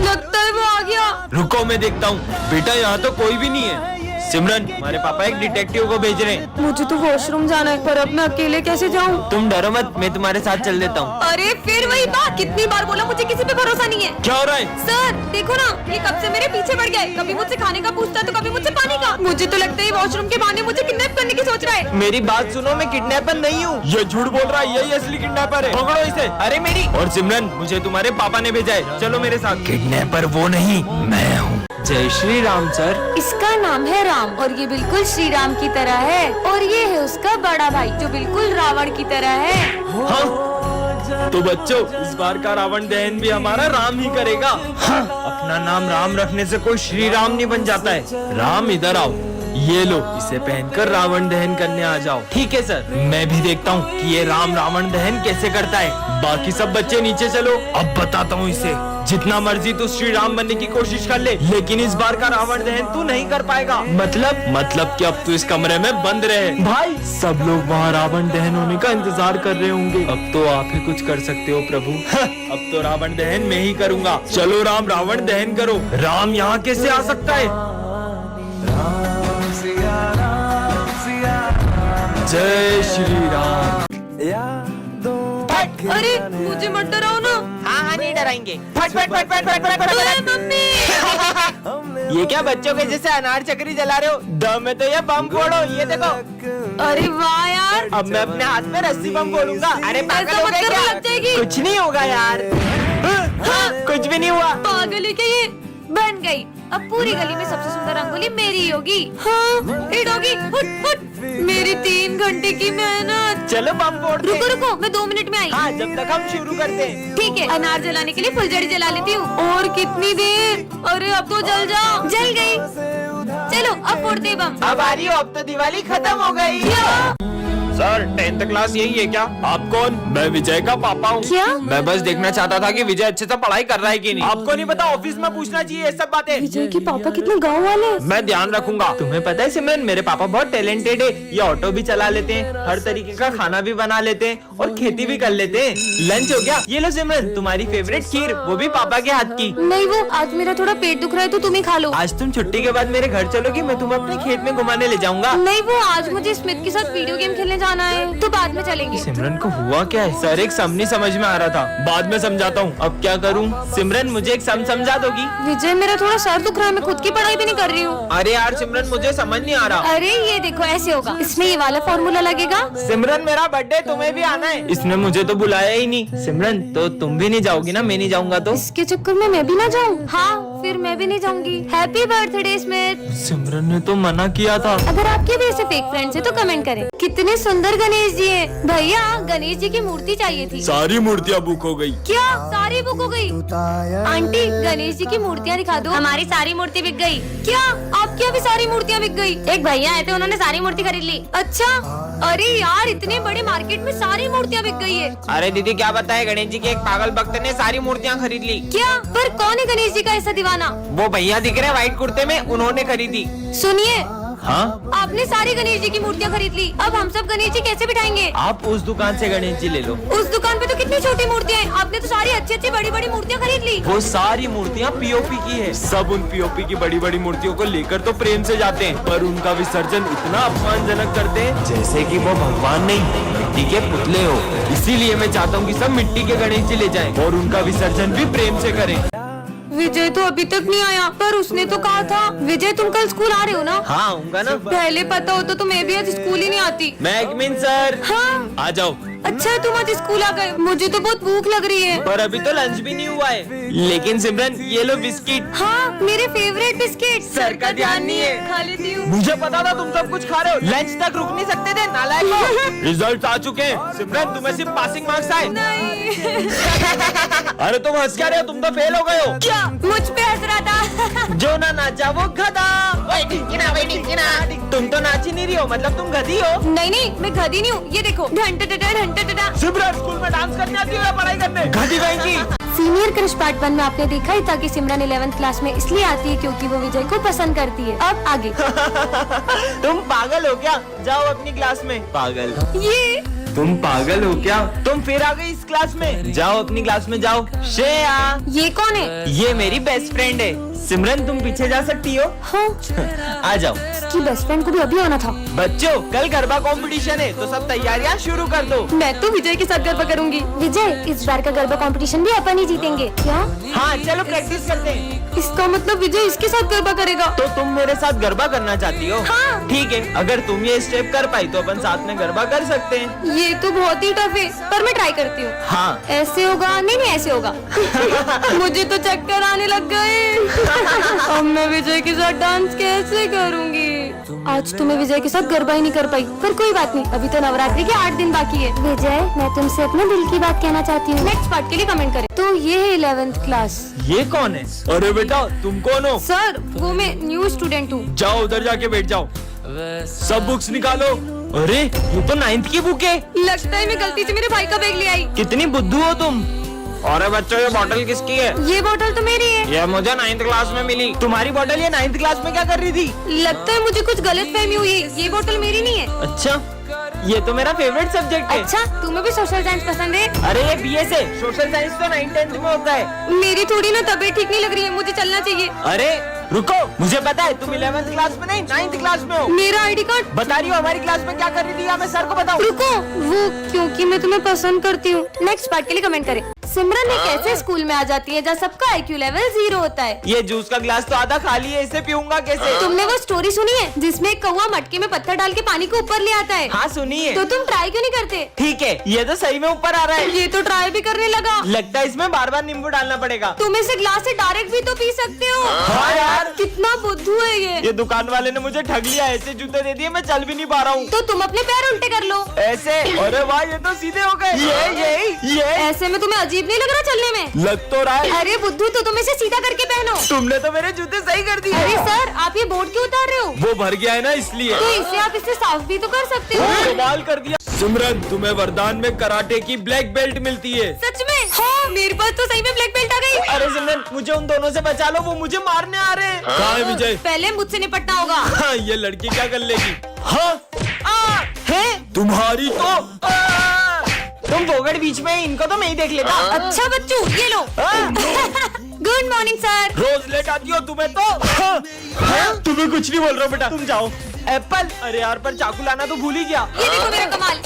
लगता है वो आ गया। रुको मैं देखता हूँ। बेटा यहाँ तो कोई भी नहीं है। सिमरन हमारे पापा एक डिटेक्टिव को भेज रहे हैं। मुझे तो वॉशरूम जाना है, पर अब मैं अकेले कैसे जाऊँ? तुम डरो मत, मैं तुम्हारे साथ चल देता हूँ। अरे फिर वही बात, कितनी बार बोला मुझे किसी पे भरोसा नहीं है। क्या हो रहा है? सर देखो ना, ये कब से मेरे पीछे पड़ गया है। कभी मुझसे खाने का पूछता है तो कभी मुझसे पानी का। मुझे तो लगता है वॉशरूम के बहाने मुझे किडनैप करने की सोच रहा है। मेरी बात सुनो, मैं किडनैपर नहीं हूँ। ये झूठ बोल रहा है, यही असली किडनैपर है। पकड़ो इसे। अरे मेरी और सिमरन, मुझे तुम्हारे पापा ने भेजा है, चलो मेरे साथ। किडनैपर वो नहीं, मैं हूँ। जय श्री राम सर। इसका नाम है राम और ये बिल्कुल श्री राम की तरह है। और ये है उसका बड़ा भाई जो बिल्कुल रावण की तरह है। हाँ? तो बच्चों, इस बार का रावण दहन भी हमारा राम ही करेगा। हाँ? अपना नाम राम रखने से कोई श्री राम नहीं बन जाता है। राम इधर आओ, ये लो, इसे पहनकर रावण दहन करने आ जाओ। ठीक है सर, मैं भी देखता हूँ कि ये राम रावण दहन कैसे करता है। बाकी सब बच्चे नीचे चलो, अब बताता हूँ इसे। जितना मर्जी तू श्री राम बनने की कोशिश कर ले, लेकिन इस बार का रावण दहन तू नहीं कर पाएगा। मतलब कि अब तू इस कमरे में बंद रहे। भाई सब लोग वहाँ रावण दहन होने का इंतजार कर रहे होंगे। अब तो आप ही कुछ कर सकते हो प्रभु। अब तो रावण दहन मैं ही करूँगा। चलो राम रावण दहन करो। राम यहाँ कैसे आ सकता है? जय श्री राम। अरे मुझे मत डराओ ना। हाँ नहीं डराएंगे। फट फट फट फट फट फट फट। मम्मी ये क्या बच्चों के जैसे अनार चक्री जला रहे हो? दम में तो ये बम फोड़ो, ये देखो। अरे वाह यार। अब मैं अपने हाथ में रस्सी बम फोड़ूंगा। अरे पागल ऐसा हो मत गए करो, क्या? लग जाएगी। कुछ नहीं होगा यार। कुछ भी नहीं हुआ। पागल है क्या ये? बन गई। अब पूरी गली में सबसे सुंदर रंगोली मेरी ही होगी। हाँ हिट होगी। हुट हुट। मेरी 3 घंटे की मेहनत। चलो बम फोड़ते हैं। रुको रुको, मैं 2 मिनट में आई। हाँ जब तक हम शुरू करते हैं। ठीक है, अनार जलाने के लिए फुलझड़ी जला लेती हूँ। और कितनी देर? अरे अब तो जल जाओ। जल गई। चलो अब फोड़ते हैं बम। अब आ रही हो, अब तो दिवाली खत्म हो गई। सर 10th क्लास यही है क्या? आप कौन? मैं विजय का पापा हूँ। क्या? मैं बस देखना चाहता था कि विजय अच्छे से पढ़ाई कर रहा है कि नहीं। आपको नहीं पता, ऑफिस में पूछना चाहिए ये सब बातें। विजय के पापा कितने गाँव वाले हैं। मैं ध्यान रखूंगा। तुम्हें पता है सिमरन, मेरे पापा बहुत टैलेंटेड है। ये ऑटो भी चला लेते हैं, हर तरीके का खाना भी बना लेते हैं और खेती भी कर लेते हैं। लंच हो गया? ये लो सिमरन, तुम्हारी फेवरेट खीर, वो भी पापा के हाथ की। नहीं वो आज मेरा थोड़ा पेट दुख रहा है तो तुम ही खा लो। आज तुम छुट्टी के बाद मेरे घर चलोगी, मैं तुम्हें अपने खेत में घुमाने ले जाऊंगा। नहीं वो आज मुझे स्मिथ के साथ वीडियो गेम खेलने जाना है, तो बाद में चलेंगे। सिमरन को हुआ क्या है? सर एक सम नहीं समझ में आ रहा था, बाद में समझाता हूँ। अब क्या करूँ? सिमरन मुझे एक सम समझा दोगी? विजय मेरा थोड़ा सर दुख रहा है, मैं खुद की पढ़ाई भी नहीं कर रही हूँ। अरे यार सिमरन, मुझे समझ नहीं आ रहा। अरे ये देखो ऐसे होगा, इसमें ये वाला फॉर्मूला लगेगा। सिमरन मेरा बर्थडे, तुम्हें भी आना है। इसने मुझे तो बुलाया ही नहीं। सिमरन तो तुम भी नहीं जाओगी ना? मैं नहीं जाऊंगा तो? इसके चक्कर में मैं भी ना जाऊँ? हाँ फिर मैं भी नहीं जाऊंगी। Happy birthday Smith. सिमरन ने तो मना किया था। अगर आपके भी ऐसे फेक फ्रेंड्स है तो कमेंट करें। कितने सुंदर गणेश जी हैं। भैया गणेश जी की मूर्ति चाहिए थी। सारी मूर्तियाँ बुक हो गई। क्या सारी बुक हो गई? आंटी गणेश जी की मूर्तियाँ दिखा दो। हमारी सारी मूर्ति बिक गई। क्या आपकी भी सारी मूर्तियाँ बिक गई? एक भैया आए थे, उन्होंने सारी मूर्ति खरीद ली। अच्छा अरे यार, इतने बड़े मार्केट में सारी मूर्तियाँ बिक गई है। अरे दीदी क्या बताए, गणेश जी के एक पागल भक्त ने सारी मूर्तियाँ खरीद ली। क्या? पर कौन है गणेश जी का ऐसा दीवाना? वो भैया दिख रहे व्हाइट कुर्ते में, उन्होंने खरीदी। सुनिए, हाँ, आपने सारी गणेश जी की मूर्तियाँ खरीद ली, अब हम सब गणेश जी कैसे बिठाएंगे? आप उस दुकान से गणेश जी ले लो। उस दुकान पे तो कितनी छोटी मूर्तियाँ हैं, आपने तो सारी अच्छी अच्छी बड़ी बड़ी मूर्तियाँ खरीद ली। वो सारी मूर्तियाँ पीओपी की है। सब उन पीओपी की बड़ी बड़ी मूर्तियों को लेकर तो प्रेम से जाते हैं, पर उनका विसर्जन इतना अपमानजनक करते हैं जैसे कि वो भगवान नहीं मिट्टी के पुतले हो। इसीलिए मैं चाहता हूँ कि सब मिट्टी के गणेश जी ले जाएं और उनका विसर्जन भी प्रेम से करें। विजय तो अभी तक नहीं आया, पर उसने तो कहा था। विजय, तुम कल स्कूल आ रहे हो ना? हाँ आऊंगा ना। पहले पता होता तो मैं भी आज स्कूल ही नहीं आती। मैगमिन सर, हाँ, आ जाओ। अच्छा है तुम आज स्कूल आ गए, मुझे तो बहुत भूख लग रही है। पर अभी तो लंच भी नहीं हुआ है। लेकिन सिमरन, ये लो बिस्किट। हाँ, मेरे फेवरेट बिस्किट। सर का ध्यान नहीं है। खा लेती हूँ। मुझे पता था तुम सब कुछ खा रहे हो, लंच तक रुक नहीं सकते थे नालायक। रिजल्ट आ चुके हैं सिमरन, तुम्हें सिर्फ पासिंग मार्क्स आए। नहीं। अरे तुम हंस क्या रहे हो, तुम तो फेल हो गए हो। क्या? मुझ पे हंस रहा था। जो ना नाचा वो गधा। तुम तो नाच ही नहीं रही हो, मतलब तुम गधी हो। नहीं, मैं गधी नहीं हूँ। ये देखो, घंटा। सिमरन, स्कूल में डांस करने आती हो या पढ़ाई करने? गधी कहीं की। सीनियर क्रश पार्ट 1 में आपने देखा ही था कि सिमरन 11th क्लास में इसलिए आती है क्योंकि वो विजय को पसंद करती है। अब आगे। तुम पागल हो क्या? जाओ अपनी क्लास में। पागल? ये तुम पागल हो क्या? तुम फिर आ गई इस क्लास में। जाओ अपनी क्लास में जाओ। श्रेया, ये कौन है? ये मेरी बेस्ट फ्रेंड है। सिमरन, तुम पीछे जा सकती हो। हाँ, आ जाओ। इसकी बेस्ट फ्रेंड को भी अभी आना था। बच्चों, कल गरबा कंपटीशन है, तो सब तैयारियां शुरू कर दो। मैं तो विजय के साथ गरबा करूंगी। विजय, इस बार का गरबा कंपटीशन भी अपन ही जीतेंगे। क्या? हाँ चलो प्रैक्टिस करते हैं। इसका मतलब विजय इसके साथ गरबा करेगा। तो तुम मेरे साथ गरबा करना चाहती हो? हाँ। ठीक है, अगर तुम ये स्टेप कर पाई तो अपन साथ में गरबा कर सकते हैं। ये तो बहुत ही टफ है, पर मैं ट्राई करती हूँ। हाँ। ऐसे होगा? नहीं, ऐसे होगा। मुझे तो चक्कर आने लग गए। अब मैं विजय के साथ डांस कैसे करूँगी? आज तो मैं विजय के साथ गरबा ही नहीं कर पाई, पर कोई बात नहीं, अभी तो नवरात्रि के 8 दिन बाकी है। विजय, मैं तुमसे अपने दिल की बात कहना चाहती हूँ। नेक्स्ट पार्ट के लिए कमेंट करें। तो ये है 11th क्लास। ये कौन है? अरे बेटा, तुम कौन हो? सर, वो मैं न्यू स्टूडेंट हूँ। जाओ उधर जाके बैठ जाओ। सब बुक्स निकालो। अरे ये तो 9th की बुक है। लगता है मैं गलती से मेरे भाई का बैग ले आई। कितनी बुद्धू हो तुम। अरे बच्चों, ये बॉटल किसकी है? ये बोतल तो मेरी है। ये मुझे 9th क्लास में मिली। तुम्हारी बॉटल ये 9th क्लास में क्या कर रही थी? लगता है मुझे कुछ गलत फहमी हुई है, ये बोतल मेरी नहीं है। अच्छा, ये तो मेरा फेवरेट सब्जेक्ट है। अच्छा, तुम्हें भी सोशल साइंस पसंद है? अरे ये BS है, सोशल साइंस तो 9th-10th में होता है। मेरी थोड़ी ना तबीयत ठीक नहीं लग रही है, मुझे चलना चाहिए। अरे रुको, मुझे पता है तुम 11th क्लास में नहीं 9th क्लास में हो। मेरा ID कार्ड। बता रही हो हमारी क्लास में क्या कर रही थी, या मैं सर को बताऊं? रुको, वो क्योंकि मैं तुम्हें पसंद करती हूँ। नेक्स्ट पार्ट के लिए कमेंट करें। सिमरन एक ऐसे स्कूल में आ जाती है जहाँ सबका IQ लेवल 0 होता है। ये जूस का ग्लास तो आधा खाली है, इसे पीऊंगा कैसे? तुमने वो स्टोरी सुनी है जिसमें एक कौवा मटके में पत्थर डाल के पानी को ऊपर ले आता है? हाँ सुनिए। तो तुम ट्राई क्यों नहीं करते? ठीक है, ये तो सही में ऊपर आ रहा है। ये तो ट्राई भी करने लगा। लगता है इसमें बार बार नींबू डालना पड़ेगा। तुम इसे ग्लास से डायरेक्ट भी तो पी सकते हो। हाँ यार, कितना बुद्धू है ये। दुकान वाले ने मुझे ठग लिया, ऐसे जूते दे दिए, मैं चल भी नहीं पा रहा हूँ। तो तुम अपने पैर उल्टे कर लो। ऐसे? अरे वाह, ये तो सीधे हो गए। ये ऐसे में तुम्हें अजीब नहीं लग रहा चलने में? लग तो रहा है। अरे बुद्धू, तो तुम इसे सीधा करके पहनो। तुमने तो मेरे जूते सही कर दिए। अरे सर, आप ये बोर्ड क्यों उतार रहे हो? वो भर गया है ना, इसलिए। तो इसे आप इससे साफ भी तो कर सकते हो। कमाल कर दिया। सिमरन, तुम्हें वरदान में कराटे की ब्लैक बेल्ट मिलती है। सच में? हाँ, मेरे पास तो सही में ब्लैक बेल्ट आ गई। अरे सिमरन, मुझे उन दोनों से बचा लो, वो मुझे मारने आ रहे हैं। कहाँ है विजय? पहले मुझसे निपटना होगा। हाँ, ये लड़की क्या कर लेगी? हाँ, है तुम्हारी तो तुम बोगड़ बीच में, इनको तो मैं ही देख लेता। अच्छा बच्चू, ये लो। Good morning sir. रोज लेट आती हो तुम्हें तो। तुम्हें कुछ नहीं बोल रहा बेटा, तुम जाओ। एप्पल? अरे यार, पर चाकू लाना तो भूल ही गया। ये देखो मेरा कमाल।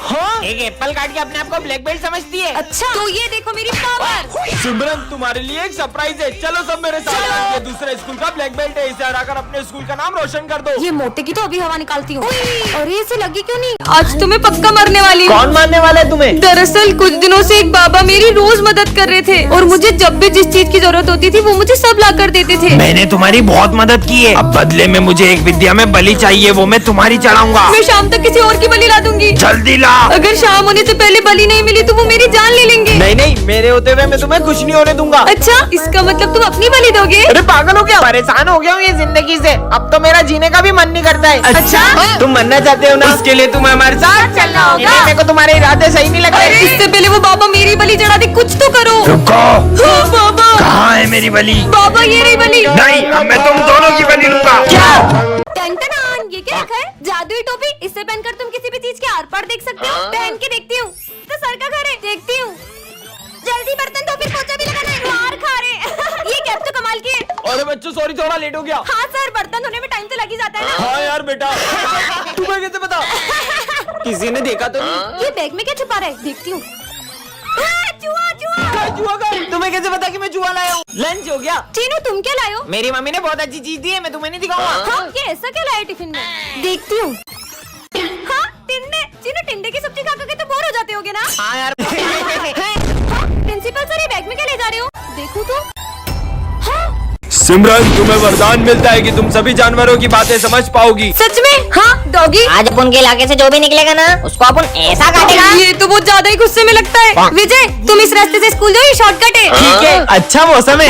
हाँ, एक एप्पल काट के अपने आप को ब्लैक बेल्ट समझती है। अच्छा, तो ये देखो मेरी पावर। सिमरन, तुम्हारे लिए एक सरप्राइज है, चलो सब मेरे साथ। ये दूसरे स्कूल का ब्लैक बेल्ट है, इसे हराकर अपने स्कूल का नाम रोशन कर दो। ये मोटे की तो अभी हवा निकालती हूँ। अरे इसे लगी क्यों नहीं? आज तुम्हें पक्का मारने वाली हूँ। कौन मारने वाला है तुम्हें? दरअसल कुछ दिनों से एक बाबा मेरी रोज मदद कर रहे थे और मुझे जब भी जिस चीज की जरूरत होती थी वो मुझे सब ला कर देते थे। मैंने तुम्हारी बहुत मदद की है, अब बदले में मुझे एक विद्या में बलि चाहिए, वो मैं तुम्हारी चढ़ाऊंगा। मैं शाम तक किसी और की बलि ला दूंगी। जल्दी ला। अगर शाम होने से पहले बलि नहीं मिली तो वो मेरी जान ले लेंगे। नहीं नहीं, मेरे होते हुए मैं तुम्हें कुछ नहीं होने दूंगा। अच्छा, इसका मतलब तुम अपनी बलि दोगे? अरे पागल हो क्या? परेशान हो गया हूँ ये जिंदगी से, अब तो मेरा जीने का भी मन नहीं करता है। अच्छा? तुम मरना चाहते हो ना, उसके लिए तुम हमारे साथ चलना होगा। नहीं, मेरे को तुम्हारे इरादे सही नहीं लग रहे। इससे पहले वो बाबा मेरी बलि चढ़ा दे, कुछ तो करो। हाँ, बाबा कहाँ है मेरी बलि? बाबा ये रही बलि। नहीं, अब मैं तुम दोनों की बलि लूंगा। टन ये क्या रखा है? जादुई टोपी, इससे पहनकर तुम किसी भी चीज के आर पार देख सकते हो। पहन के देखती हूँ। तो सर का घर है, देखती हूँ। जल्दी बर्तन धो, फिर पोछा भी लगाना है। मार खा रहे। ये कैप तो कमाल की है। अरे बच्चों सॉरी, थोड़ा लेट हो गया। हाँ सर, बर्तन धोने में टाइम तो लग ही जाता है ना। हाँ यार बेटा, तुम्हें कैसे पता? किसी ने देखा तो नहीं? ये बैग में क्या छुपा रहा है? देखती हूँ। चूहा चूहा। क्या जुआ का? तुम्हें कैसे पता कि मैं जुआ लाया हूँ? लंच हो गया। चीनू तुम क्या लाए हो? मेरी मम्मी ने बहुत अच्छी चीज दी है, मैं तुम्हें नहीं दिखाऊंगा। हाँ, ये ऐसा क्या लाया टिफिन में? देखती हूँ। हाँ, टिंडे। चीनू टिंडे की सब्जी खा के तो बोर हो जाते होगे ना? हाँ यार। हाँ, प्रिंसिपल सर ये बैग में क्या ले जा रहे हो? देखो तो। हाँ, सिमरन, तुम्हें वरदान मिलता है कि तुम सभी जानवरों की बातें समझ पाओगी। सच में? हाँ डॉगी। आज अपन के इलाके से जो भी निकलेगा ना, उसको अपन ऐसा काटेगा। ये तो बहुत ज्यादा ही गुस्से में लगता है। विजय, तुम इस रास्ते से स्कूल जाओ, ये शॉर्टकट है। ठीक है, अच्छा मौसम है।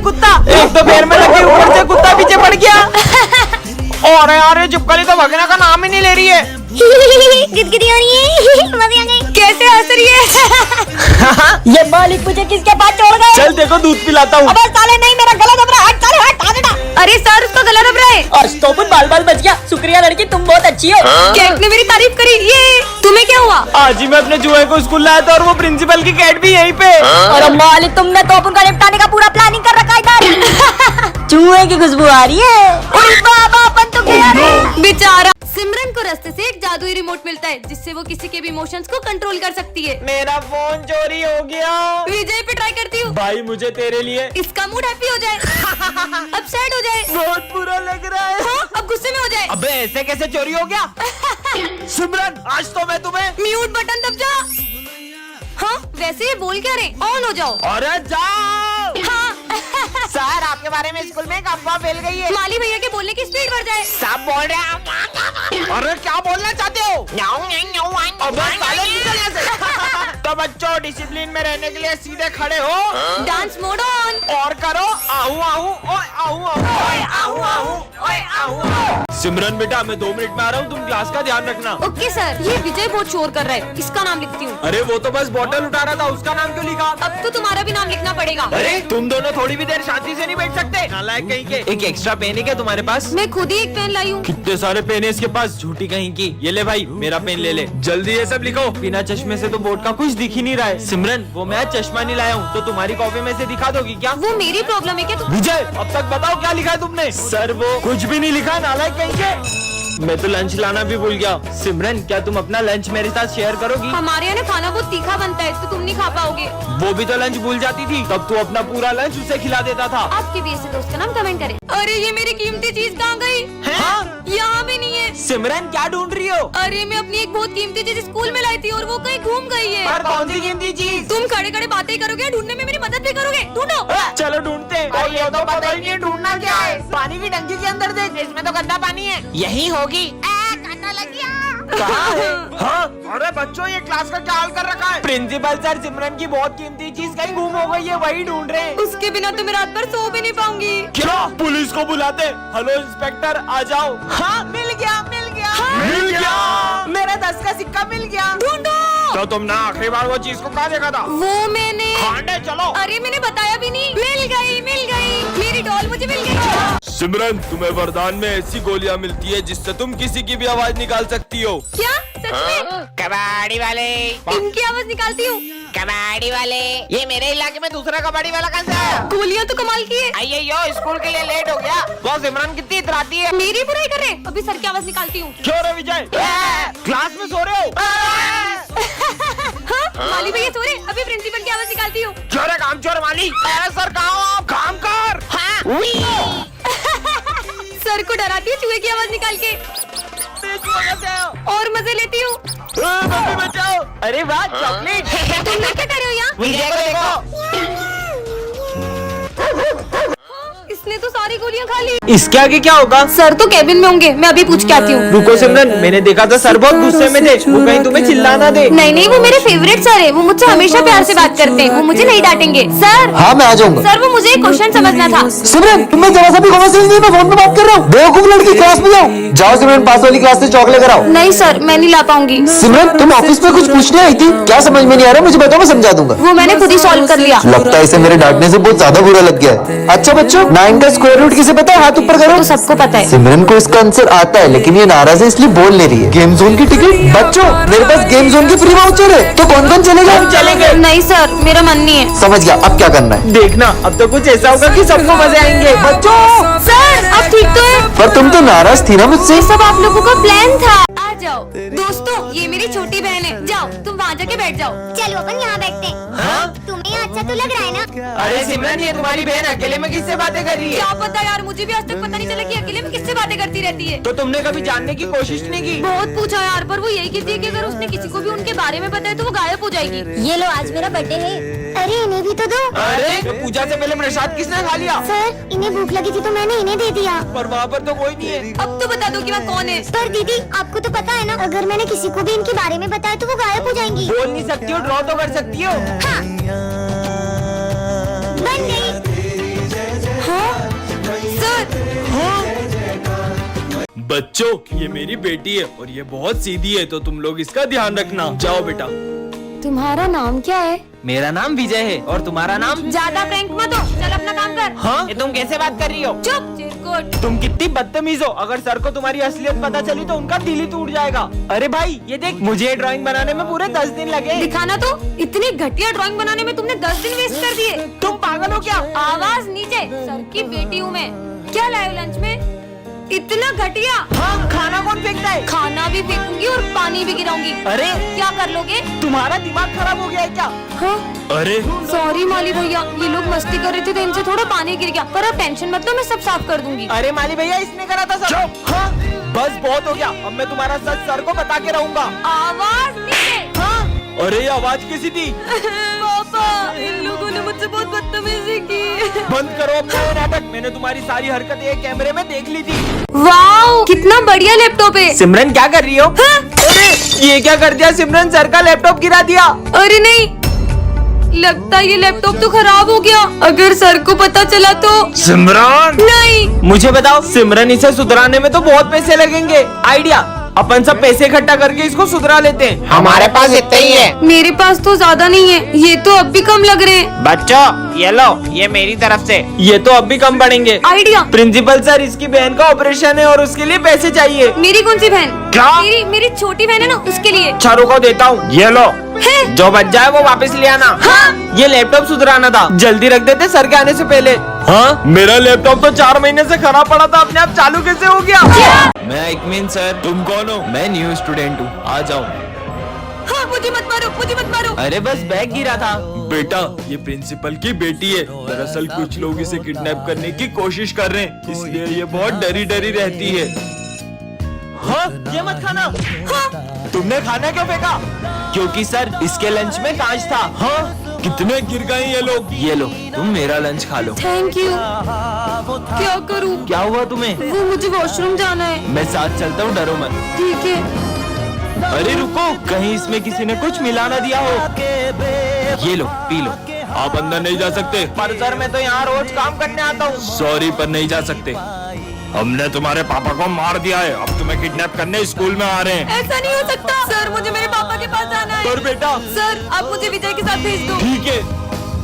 कुत्ता एक तो पैर में लगे, ऊपर से कुत्ता पीछे पड़ गया। और यार ये चिपकली तो भगने का नाम ही नहीं ले रही है। गिदगिदी हो रही है। मजे आ गए। कैसे हंस रही है? ये मालिक मुझे किसके पास छोड़ गए? चल देखो दूध पिलाता हूँ। अबे साले नहीं, मेरा गला दब रहा है। हट साले, हट हट हट। अरे सर, उसका गला दब रहा है। आज तो बाल बाल बच गया। शुक्रिया लड़की, तुम बहुत अच्छी हो। कैट ने मेरी तारीफ करी। ये तुम्हें क्या हुआ? आज ही मैं अपने जुए को स्कूल लाया था और वो प्रिंसिपल की कैट भी यहीं पे। और मालिक, तुमने तो अपन का निपटाने का पूरा प्लानिंग कर रखा है इधर। चूहे की खुशबू आ रही है। अरे बाबा, अपन तो गया रे। बेचारा। सिमरन को रास्ते से एक जादुई रिमोट मिलता है, जिससे वो किसी के भी इमोशंस को कंट्रोल कर सकती है। मेरा फोन चोरी हो गया। विजय पे ट्राई करती हूँ। भाई मुझे तेरे लिए। इसका मूड हैप्पी हो जाए, अब सैड हो जाए, बहुत बुरा लग रहा है। हाँ, अब गुस्से में हो जाए। अबे ऐसे कैसे चोरी हो गया? सिमरन, आज तो मैं तुम्हें। म्यूट बटन दब जा। हाँ, वैसे ये बोल क्या रहे? ऑन हो जाओ। अरे जाओ। हाँ। सर, आपके बारे में स्कूल में एक अफवाह फैल गई है। माली भैया के बोलने की स्पीड बढ़ जाए। सब बोल रहे हैं। अरे क्या बोलना चाहते हो? अबे साले निकल यहाँ से। तो बच्चों, डिसिप्लिन में रहने के लिए सीधे खड़े हो। Dance mode on. और करो आहू आहू, ओए आहू आहू, ओए आहू आहू, ओए आहू। सिमरन बेटा, मैं 2 मिनट में आ रहा हूँ, तुम क्लास का ध्यान रखना। Okay sir. ये विजय बहुत शोर कर रहा है, इसका नाम लिखती हूँ। अरे वो तो बस बॉटल उठा रहा था, उसका नाम क्यों लिखा? अब तो तुम्हारा भी नाम लिखना पड़ेगा। अरे तुम दोनों थोड़ी भी देर शांति से नहीं बैठ सकते? नालायक कहीं के। एक एक्स्ट्रा पेन है क्या तुम्हारे पास? मैं खुद ही एक पेन लाई हूँ। कितने सारे पेन है इसके पास, झूठी कहीं की। ये ले भाई, मेरा पेन ले ले, जल्दी ये सब लिखो। बिना चश्मे से तो बोर्ड का कुछ दिख ही नहीं रहा है। सिमरन, वो मैं चश्मा नहीं लाया हूँ, तो तुम्हारी कॉपी में से दिखा दोगी क्या? वो मेरी प्रॉब्लम है क्या? विजय, अब तक बताओ क्या लिखा है तुमने? सर वो कुछ भी नहीं लिखा, नालायक कहीं के। मैं तो लंच लाना भी भूल गया। सिमरन, क्या तुम अपना लंच मेरे साथ शेयर करोगी? हमारे यहाँ ना खाना बहुत तीखा बनता है, तो तुम नहीं खा पाओगे। वो भी तो लंच भूल जाती थी, तब तू अपना पूरा लंच उसे खिला देता था। आपके भी ऐसे दोस्त का नाम कमेंट करें। अरे ये मेरी कीमती चीज कहाँ गई? हाँ? यहाँ भी नहीं है। सिमरन, क्या ढूंढ रही हो? अरे मैं अपनी एक बहुत कीमती चीज स्कूल में लाई थी और वो कहीं घूम गई है। पर कौन सी कीमती चीज? तुम खड़े खड़े बातें करोगे, ढूंढने में मेरी मदद भी करोगे। ढूंढो। चलो ढूंढते हैं। और ये तो पता ही नहीं ढूंढना क्या है। पानी की टंकी के अंदर देख, इसमें तो गंदा पानी है। यही होगी। कहाँ है? हाँ? अरे बच्चों, ये क्लास का क्या हाल कर रखा है? प्रिंसिपल सर, सिमरन की बहुत कीमती चीज कहीं गुम हो गई है, वही ढूंढ रहे हैं। उसके बिना तो मैं रात भर सो भी नहीं पाऊंगी। क्या? पुलिस को बुलाते। हेलो इंस्पेक्टर, आ जाओ। हाँ, मिल गया, मिल गया, मिल गया। मेरा 10 का सिक्का मिल गया। ढूंढो। तो तुमने आखिरी बार वो चीज को कहाँ देखा था? वो मैंने। खांडे चलो। अरे मैंने बताया भी नहीं। मिल गई, मिल गई, मेरी डॉल मुझे मिल गई। सिमरन, तुम्हें वरदान में ऐसी गोलियां मिलती है जिससे तुम किसी की भी आवाज निकाल सकती हो। क्या? सच में? कबाड़ी वाले, इनकी आवाज निकालती हूँ। कबाड़ी वाले। ये मेरे इलाके में दूसरा कबाड़ी वाला कहाँ से आया? गोलियां तो कमाल की है। आइए यो, स्कूल के लिए लेट हो गया। वो सिमरन कितनी इतराती है। मेरी बुराई कर रहे? अभी सर की आवाज निकालती हूँ। क्यों रे विजय, क्लास में सो रहे हो? हाँ, माली भैया सो रहे, अभी प्रिंसिपल की आवाज निकालती हूँ। क्यों रे काम चोर माली? अरे सर, कहाँ हो आप? काम कर। सर को डराती हूँ चूहे की आवाज निकाल के, और मजे लेती हूँ। मम्मी बचाओ। अरे वाह, चॉकलेट। तुम लोग क्या कर रहे हो यहाँ? विजय को देखो। उसने तो सारी गोलियां खा ली। इसके आगे क्या होगा? सर तो केबिन में होंगे, मैं अभी पूछ के आती हूँ। रुको सिमरन, मैंने देखा था सर बहुत गुस्से में थे, वो कहीं तुम्हें चिल्ला ना दे। नहीं नहीं, वो मेरे फेवरेट सर है, वो मुझसे हमेशा प्यार से बात करते हैं, वो मुझे नहीं डांटेंगे। सर हाँ मैं आ जाऊंगा। सर वो मुझे एक क्वेश्चन समझना था। सिमरन तुम्हें जरा सा भी कॉमन सेंस नहीं, मैं फोन पे बात कर रहा हूँ। बेवकूफ लड़की, क्लास में जाओ। जाओ सिमरन, पास वाली क्लास से चॉकलेट लेकर आओ। नहीं सर, मैं नहीं ला पाऊंगी। सिमरन तुम ऑफिस में कुछ पूछने आई थी, क्या समझ में नहीं आ रहा मुझे बताओ, मैं समझा दूंगा। वो मैंने खुद ही सॉल्व कर लिया। लगता है इसे मेरे डांटने से बहुत ज्यादा बुरा लग गया है। अच्छा बच्चों, 9 का स्क्वायर रूट किसे पता है? हाथ ऊपर करो। तो सबको पता है। सिमरन को इसका आंसर आता है, लेकिन ये नाराज है इसलिए बोल ले रही है। गेम जोन की टिकट? बच्चों मेरे पास गेम जोन की फ्री वाउचर है, तो कौन कौन चलेगा? हम चलेंगे। नहीं सर, मेरा मन नहीं है। समझ गया, अब क्या करना है? देखना अब तो कुछ ऐसा होगा कि सबको मजे आएंगे। बच्चों सर आप ठीक तो है? पर तुम तो नाराज थी ना मुझसे। ये सब आप लोगों का प्लान था। आ जाओ दोस्तों, ये मेरी छोटी बहन है, जाओ तुम वहाँ जाके बैठ जाओ। चलो अपन यहाँ बैठते हैं। तुम्हें यहाँ अच्छा तो लग रहा है ना? अरे सिमरन, ये तुम्हारी बहन अकेले में किससे बातें कर रही है? क्या पता यार, मुझे भी आज तक पता नहीं चला कि अकेले में किससे बातें करती रहती है। तो तुमने कभी जानने की कोशिश नहीं की? बहुत पूछा यार, पर वो यही कहती है कि अगर उसने किसी को भी उनके बारे में बताया तो वो गायब हो जाएगी। ये लो आज मेरा बर्थडे है। अरे इन्हें भी तो दो। अरे तो पूजा से पहले प्रसाद किसने खा लिया? सर इन्हें भूख लगी थी तो मैंने इन्हें दे दिया। पर वहाँ पर तो कोई नहीं है। अब तो बता दो कि वहाँ कौन है। पर दीदी आपको तो पता है ना, अगर मैंने किसी को भी इनके बारे में बताया तो वो गायब हो जाएंगी। बोल नहीं सकती हो, ड्रॉ तो कर सकती हो। हाँ। बन गई। सर बच्चों ये मेरी बेटी है और ये बहुत सीधी है, तो तुम लोग इसका ध्यान रखना। जाओ बेटा। तुम्हारा नाम क्या है? मेरा नाम विजय है और तुम्हारा नाम? ज्यादा प्रैंक मत हो, चल अपना काम कर। हाँ, ये तुम कैसे बात कर रही हो? चुप चिरकुट। तुम कितनी बदतमीज हो, अगर सर को तुम्हारी असलियत पता चली तो उनका दिल ही टूट जाएगा। अरे भाई ये देख, मुझे ये ड्राइंग बनाने में पूरे 10 दिन लगे। दिखाना तो, इतनी घटिया ड्राइंग बनाने में तुमने 10 दिन वेस्ट कर दिए। तुम पागल हो क्या? आवाज नीचे, सर की बेटी हूँ मैं। क्या लाए लंच में? इतना घटिया। हाँ, खाना कौन फेंकता है? खाना भी फेंकूंगी और पानी भी गिराऊंगी। अरे क्या कर लोगे? तुम्हारा दिमाग खराब हो गया है क्या? हाँ? अरे सॉरी माली भैया, ये लोग मस्ती कर रहे थे तो इनसे थोड़ा पानी गिर गया, पर अब टेंशन मत लो, मैं सब साफ कर दूंगी। अरे माली भैया, इसने करा था सब। हाँ, बस बहुत हो गया, अब मैं तुम्हारा सच सर को बता के रहूंगा। आवाज नीचे। हाँ? अरे ये आवाज कैसी थी? पापा इन लोगों ने मुझसे बहुत बदतमीजी की। बंद करो अपना ये नाटक, मैंने तुम्हारी सारी हरकतें एक कैमरे में देख ली थी। वाओ कितना बढ़िया लैपटॉप है। सिमरन क्या कर रही हो? हाँ? अरे ये क्या कर दिया सिमरन, सर का लैपटॉप गिरा दिया। अरे नहीं, लगता है ये लैपटॉप तो खराब हो गया, अगर सर को पता चला तो। सिमरन नहीं, मुझे बताओ सिमरन, इसे सुधराने में तो बहुत पैसे लगेंगे। आइडिया, अपन सब पैसे इकट्ठा करके इसको सुधरा लेते हैं। हमारे पास इतना ही है। मेरे पास तो ज्यादा नहीं है, ये तो अब भी कम लग रहे हैं। बच्चों ये लो, ये मेरी तरफ से। ये तो अब भी कम पड़ेंगे। आइडिया, प्रिंसिपल सर, इसकी बहन का ऑपरेशन है और उसके लिए पैसे चाहिए। मेरी कौन सी बहन? क्या? मेरी छोटी बहन है ना, उसके लिए। चारों को देता हूँ, ये लो। है? जो बच जाए वो वापस ले आना। हाँ? ये लैपटॉप सुधराना था, जल्दी रख देते सर के आने से पहले। हाँ, मेरा लैपटॉप तो 4 महीने से खराब पड़ा था, अपने आप चालू कैसे हो गया? मैं इकमिन सर। तुम कौन हो? मैं न्यू स्टूडेंट हूँ, आ जाओ। हाँ, मुझे मत मारो, मुझे मत मारो। अरे बस बैग गिरा था। बेटा ये प्रिंसिपल की बेटी है, दरअसल कुछ लोग इसे किडनैप करने की कोशिश कर रहे हैं, इसलिए ये बहुत डरी डरी रहती है। हाँ, ये मत खाना। हाँ? तुमने खाना क्यों फेंका? क्योंकि सर इसके लंच में कांच था। हाँ? कितने गिर गए ये लोग? ये लो, तुम मेरा लंच खा लो। Thank you. क्या करूँ? क्या हुआ तुम्हें? वो मुझे वॉशरूम जाना है। मैं साथ चलता हूँ, डरो मत। ठीक है। अरे रुको, कहीं इसमें किसी ने कुछ मिला ना दिया हो। ये लो, पी लो। आप अंदर नहीं जा सकते। पर सर मैं तो यहाँ रोज काम करने आता हूँ। सॉरी पर नहीं जा सकते। हमने तुम्हारे पापा को मार दिया है, अब तुम्हें किडनैप करने स्कूल में आ रहे हैं। ऐसा नहीं हो सकता सर, मुझे मेरे पापा के पास जाना है। पर बेटा। सर आप मुझे विजय के साथ भेज दो। ठीक है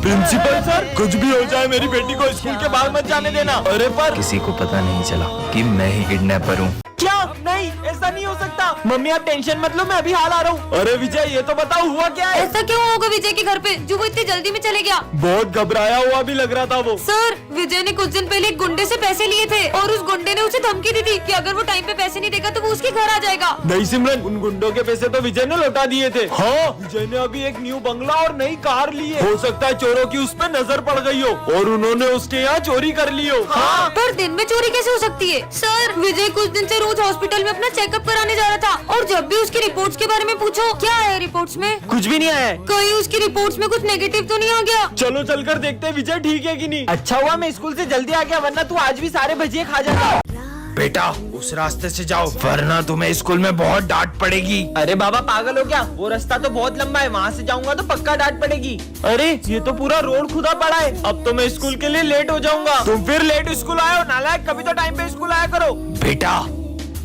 प्रिंसिपल सर, कुछ भी हो जाए मेरी बेटी को स्कूल के बाहर मत जाने देना। अरे पर किसी को पता नहीं चला कि मैं ही किडनैपर हूँ। क्या? नहीं, ऐसा नहीं हो सकता। मम्मी आप टेंशन मत लो, मैं अभी हाल आ रहा हूँ। अरे विजय ये तो बताओ हुआ क्या है? ऐसा क्यों होगा विजय के घर पे, जो वो इतनी जल्दी में चले गया? बहुत घबराया हुआ भी लग रहा था वो। सर विजय ने कुछ दिन पहले एक गुंडे से पैसे लिए थे और उस गुंडे ने उसे धमकी दी थी कि अगर वो टाइम पे पैसे नहीं देगा तो वो उसके घर आ जाएगा। नहीं सिमरन, उन गुंडों के पैसे तो विजय ने लौटा दिए थे। हाँ, विजय ने अभी एक न्यू बंगला और नई कार ली है। हो सकता है चोरों की उस पर नजर पड़ गई हो और उन्होंने उसके यहाँ चोरी कर ली हो। हाँ? पर दिन में चोरी कैसे हो सकती है? सर विजय कुछ दिन से रोज हॉस्पिटल में अपना चेकअप कराने जा रहा था और जब भी उसकी रिपोर्ट्स के बारे में पूछो क्या है रिपोर्ट्स में, कुछ भी नहीं आया है। कहीं उसकी रिपोर्ट्स में कुछ नेगेटिव तो नहीं आ गया। चलो चलकर देखते हैं विजय ठीक है कि नहीं। अच्छा हुआ मैं स्कूल से जल्दी आ गया, वरना तू आज भी सारे भजिए खा जाता। बेटा उस रास्ते से जाओ, वरना तुम्हें स्कूल में बहुत डांट पड़ेगी। अरे बाबा पागल हो क्या, वो रास्ता तो बहुत लंबा है, वहाँ से जाऊंगा तो पक्का डांट पड़ेगी। अरे ये तो पूरा रोड खुदा पड़ा है, अब तो मैं स्कूल के लिए लेट हो जाऊंगा। तुम फिर लेट स्कूल आए हो नालायक, कभी तो टाइम पे स्कूल आया करो। बेटा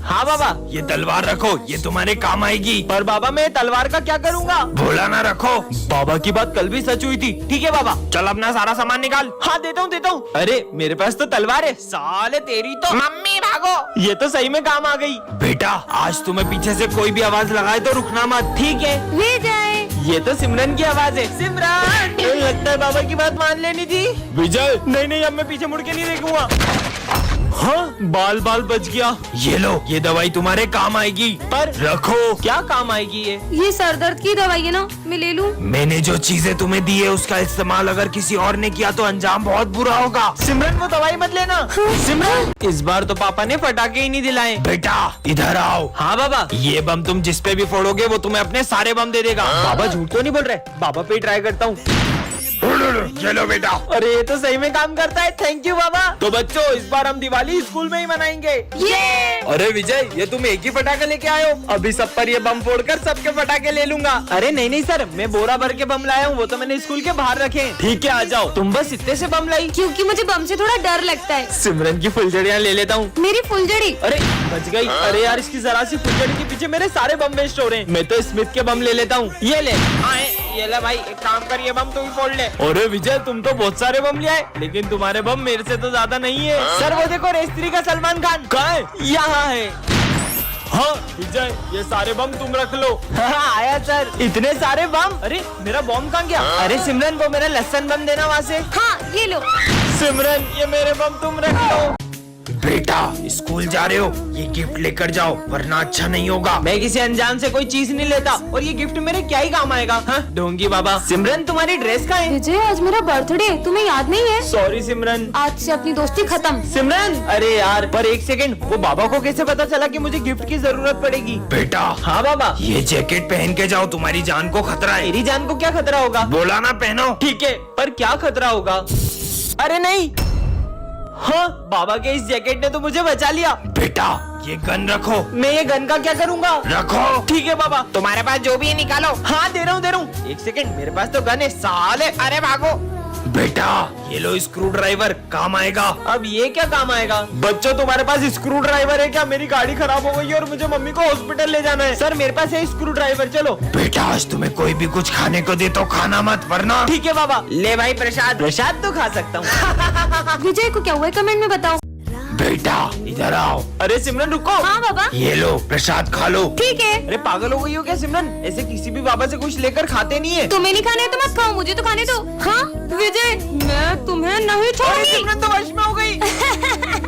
हाँ बाबा। ये तलवार रखो, ये तुम्हारे काम आएगी। पर बाबा मैं तलवार का क्या करूँगा। भोला ना रखो। बाबा की बात कल भी सच हुई थी। ठीक है बाबा, चल अपना सारा सामान निकाल। हाँ देता हूँ। अरे मेरे पास तो तलवार है, साले तेरी तो। मम्मी भागो, ये तो सही में काम आ गई। बेटा आज तुम्हें पीछे से कोई भी आवाज लगाए तो रुकना मत। ठीक है। विजय, ये तो सिमरन की आवाज है। सिमरन, लगता है बाबा की बात मान लेनी थी। विजय नहीं अब मैं पीछे मुड़ के नहीं देखूंगा। हाँ बाल बच गया। ये लो, ये दवाई तुम्हारे काम आएगी। पर रखो। क्या काम आएगी ये सर दर्द की दवाई है ना, मैं ले लूं? मैंने जो चीजें तुम्हें दी है उसका इस्तेमाल अगर किसी और ने किया तो अंजाम बहुत बुरा होगा। सिमरन वो दवाई मत लेना। सिमरन इस बार तो पापा ने फटाके ही नहीं दिलाए। बेटा इधर आओ। हाँ बाबा। ये बम तुम जिस पे भी फोड़ोगे वो तुम्हें अपने सारे बम दे देगा। बाबा झूठ तो नहीं बोल रहे, बाबा पे ही ट्राई करता हूँ। ये लो बेटा। अरे ये तो सही में काम करता है, थैंक यू बाबा। तो बच्चों इस बार हम दिवाली स्कूल में ही मनाएंगे। अरे विजय ये तुम एक ही फटाके लेके आए हो, अभी सब पर ये बम फोड़कर सबके फटाके ले लूंगा। अरे नहीं सर, मैं बोरा भर के बम लाया हूँ, वो तो मैंने स्कूल के बाहर रखे हैं। ठीक है आ जाओ। तुम बस इतने से बम लाई? क्योंकि मुझे बम से थोड़ा डर लगता है। सिमरन की फुलझड़ियाँ ले लेता हूँ। मेरी फुलझड़ी? अरे बच गई। अरे यार इसकी जरा सी फुलझड़ी के पीछे मेरे सारे बम वेस्ट हो रहे हैं। मैं तो स्मिथ के बम ले लेता हूँ। ये ले ये ले भाई, एक काम कर ये बम तू ही फोड़ ले। अरे विजय तुम तो बहुत सारे बम ले आए, लेकिन तुम्हारे बम मेरे से तो ज्यादा नहीं है। सर वो देखो रेस्त्री का सलमान खान। कहाँ है? यहाँ है। हाँ विजय ये सारे बम तुम रख लो। हाँ आया सर। इतने सारे बम? अरे मेरा बम कहाँ गया? अरे सिमरन वो मेरा लहसन बम देना वहाँ से। हाँ ये लो। सिमरन ये मेरे बम तुम रख लो। बेटा स्कूल जा रहे हो, ये गिफ्ट लेकर जाओ वरना अच्छा नहीं होगा। मैं किसी अनजान से कोई चीज नहीं लेता, और ये गिफ्ट मेरे क्या ही काम आएगा। हाँ ढोंगी बाबा। सिमरन तुम्हारी ड्रेस कहाँ है? विजय आज मेरा बर्थडे, तुम्हें याद नहीं है? सॉरी सिमरन। आज से अपनी दोस्ती खत्म। सिमरन अरे यार पर एक सेकंड, वो बाबा को कैसे पता चला कि मुझे गिफ्ट की जरूरत पड़ेगी? बेटा हाँ बाबा। ये जैकेट पहन के जाओ, तुम्हारी जान को खतरा है। मेरी जान को क्या खतरा होगा? बोला ना पहनो। ठीक है पर क्या खतरा होगा? अरे नहीं। हाँ बाबा के इस जैकेट ने तो मुझे बचा लिया। बेटा ये गन रखो। मैं ये गन का क्या करूँगा? रखो। ठीक है बाबा। तुम्हारे पास जो भी है निकालो। हाँ दे रहा हूँ। एक सेकंड, मेरे पास तो गन है साले। अरे भागो। बेटा ये लो स्क्रू ड्राइवर, काम आएगा। अब ये क्या काम आएगा? बच्चों तुम्हारे पास स्क्रू ड्राइवर है क्या? मेरी गाड़ी खराब हो गई है और मुझे मम्मी को हॉस्पिटल ले जाना है। सर मेरे पास है स्क्रू ड्राइवर, चलो। बेटा आज तुम्हें कोई भी कुछ खाने को दे तो खाना मत, वरना। ठीक है बाबा। ले भाई प्रसाद तो खा सकता हूँ। विजय को क्या हुआ है कमेंट में बताओ। बेटा इधर आओ। अरे सिमरन रुको। हाँ बाबा। ये लो प्रसाद खा लो। ठीक है। अरे पागल हो गई हो क्या सिमरन? ऐसे किसी भी बाबा से कुछ लेकर खाते नहीं है। तुम्हें नहीं खाना है तो मत खाओ, मुझे तो खाने दो। हाँ विजय मैं तुम्हें नहीं छोड़ूंगी। सिमरन तो वश में हो गई।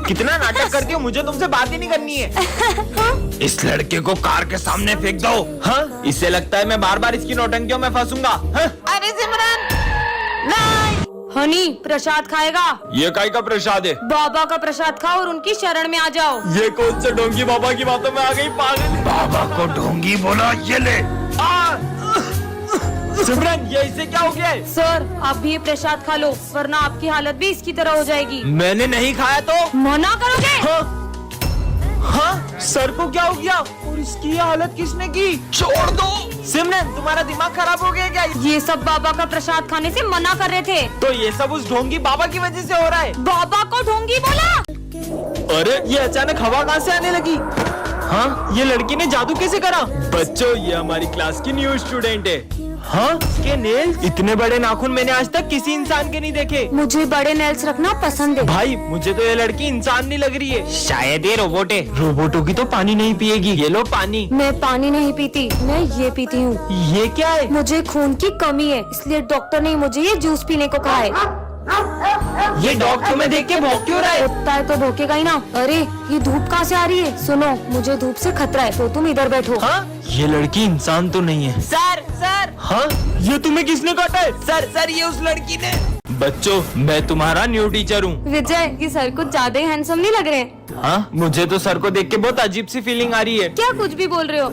कितना नाटक करती हो, मुझे तुमसे बात ही नहीं करनी है। इस लड़के को कार के सामने फेंक दो। हाँ इससे लगता है मैं बार बार इसकी नौटंकियों में फंसूंगा। हाँ? अरे सिमरन नहीं। हनी प्रसाद खाएगा। ये काय का प्रसाद है? बाबा का प्रसाद खाओ और उनकी शरण में आ जाओ। ये कौन से ढोंगी बाबा की बातों में आ गई पागल। बाबा को ढोंगी बोला, ये ले। सिमरन ये इससे क्या हो गया है? सर आप भी ये प्रसाद खा लो, वरना आपकी हालत भी इसकी तरह हो जाएगी। मैंने नहीं खाया तो? मना करोगे? हाँ सर को क्या हो गया? और इसकी ये हालत किसने की? छोड़ दो। सिमरन तुम्हारा दिमाग खराब हो गया क्या? ये सब बाबा का प्रसाद खाने से मना कर रहे थे। तो ये सब उस ढोंगी बाबा की वजह से हो रहा है। बाबा को ढोंगी बोला? अरे ये अचानक हवा कहाँ से आने लगी? हाँ ये लड़की ने जादू कैसे करा? बच्चों ये हमारी क्लास की न्यू स्टूडेंट है। हाँ इसके नेल्स, इतने बड़े नाखून मैंने आज तक किसी इंसान के नहीं देखे। मुझे बड़े नेल्स रखना पसंद है। भाई मुझे तो ये लड़की इंसान नहीं लग रही है, शायद ये रोबोट है। रोबोटों की तो पानी नहीं पिएगी। ये लो पानी। मैं पानी नहीं पीती, मैं ये पीती हूँ। ये क्या है? मुझे खून की कमी है, इसलिए डॉक्टर ने मुझे ये जूस पीने को कहा है। ये डॉग तुम्हें देख के भौंक क्यों रहा है? कुत्ता है तो भौंकेगा ही ना। अरे ये धूप कहाँ से आ रही है? सुनो मुझे धूप से खतरा है, तो तुम इधर बैठो। हाँ ये लड़की इंसान तो नहीं है। सर हाँ ये तुम्हें किसने काटा है? सर ये उस लड़की ने। बच्चों मैं तुम्हारा न्यू टीचर हूँ। विजय ये सर कुछ ज्यादा ही हैंडसम नहीं लग रहे? हाँ, मुझे तो सर को देख के बहुत अजीब सी फीलिंग आ रही है। क्या कुछ भी बोल रहे हो?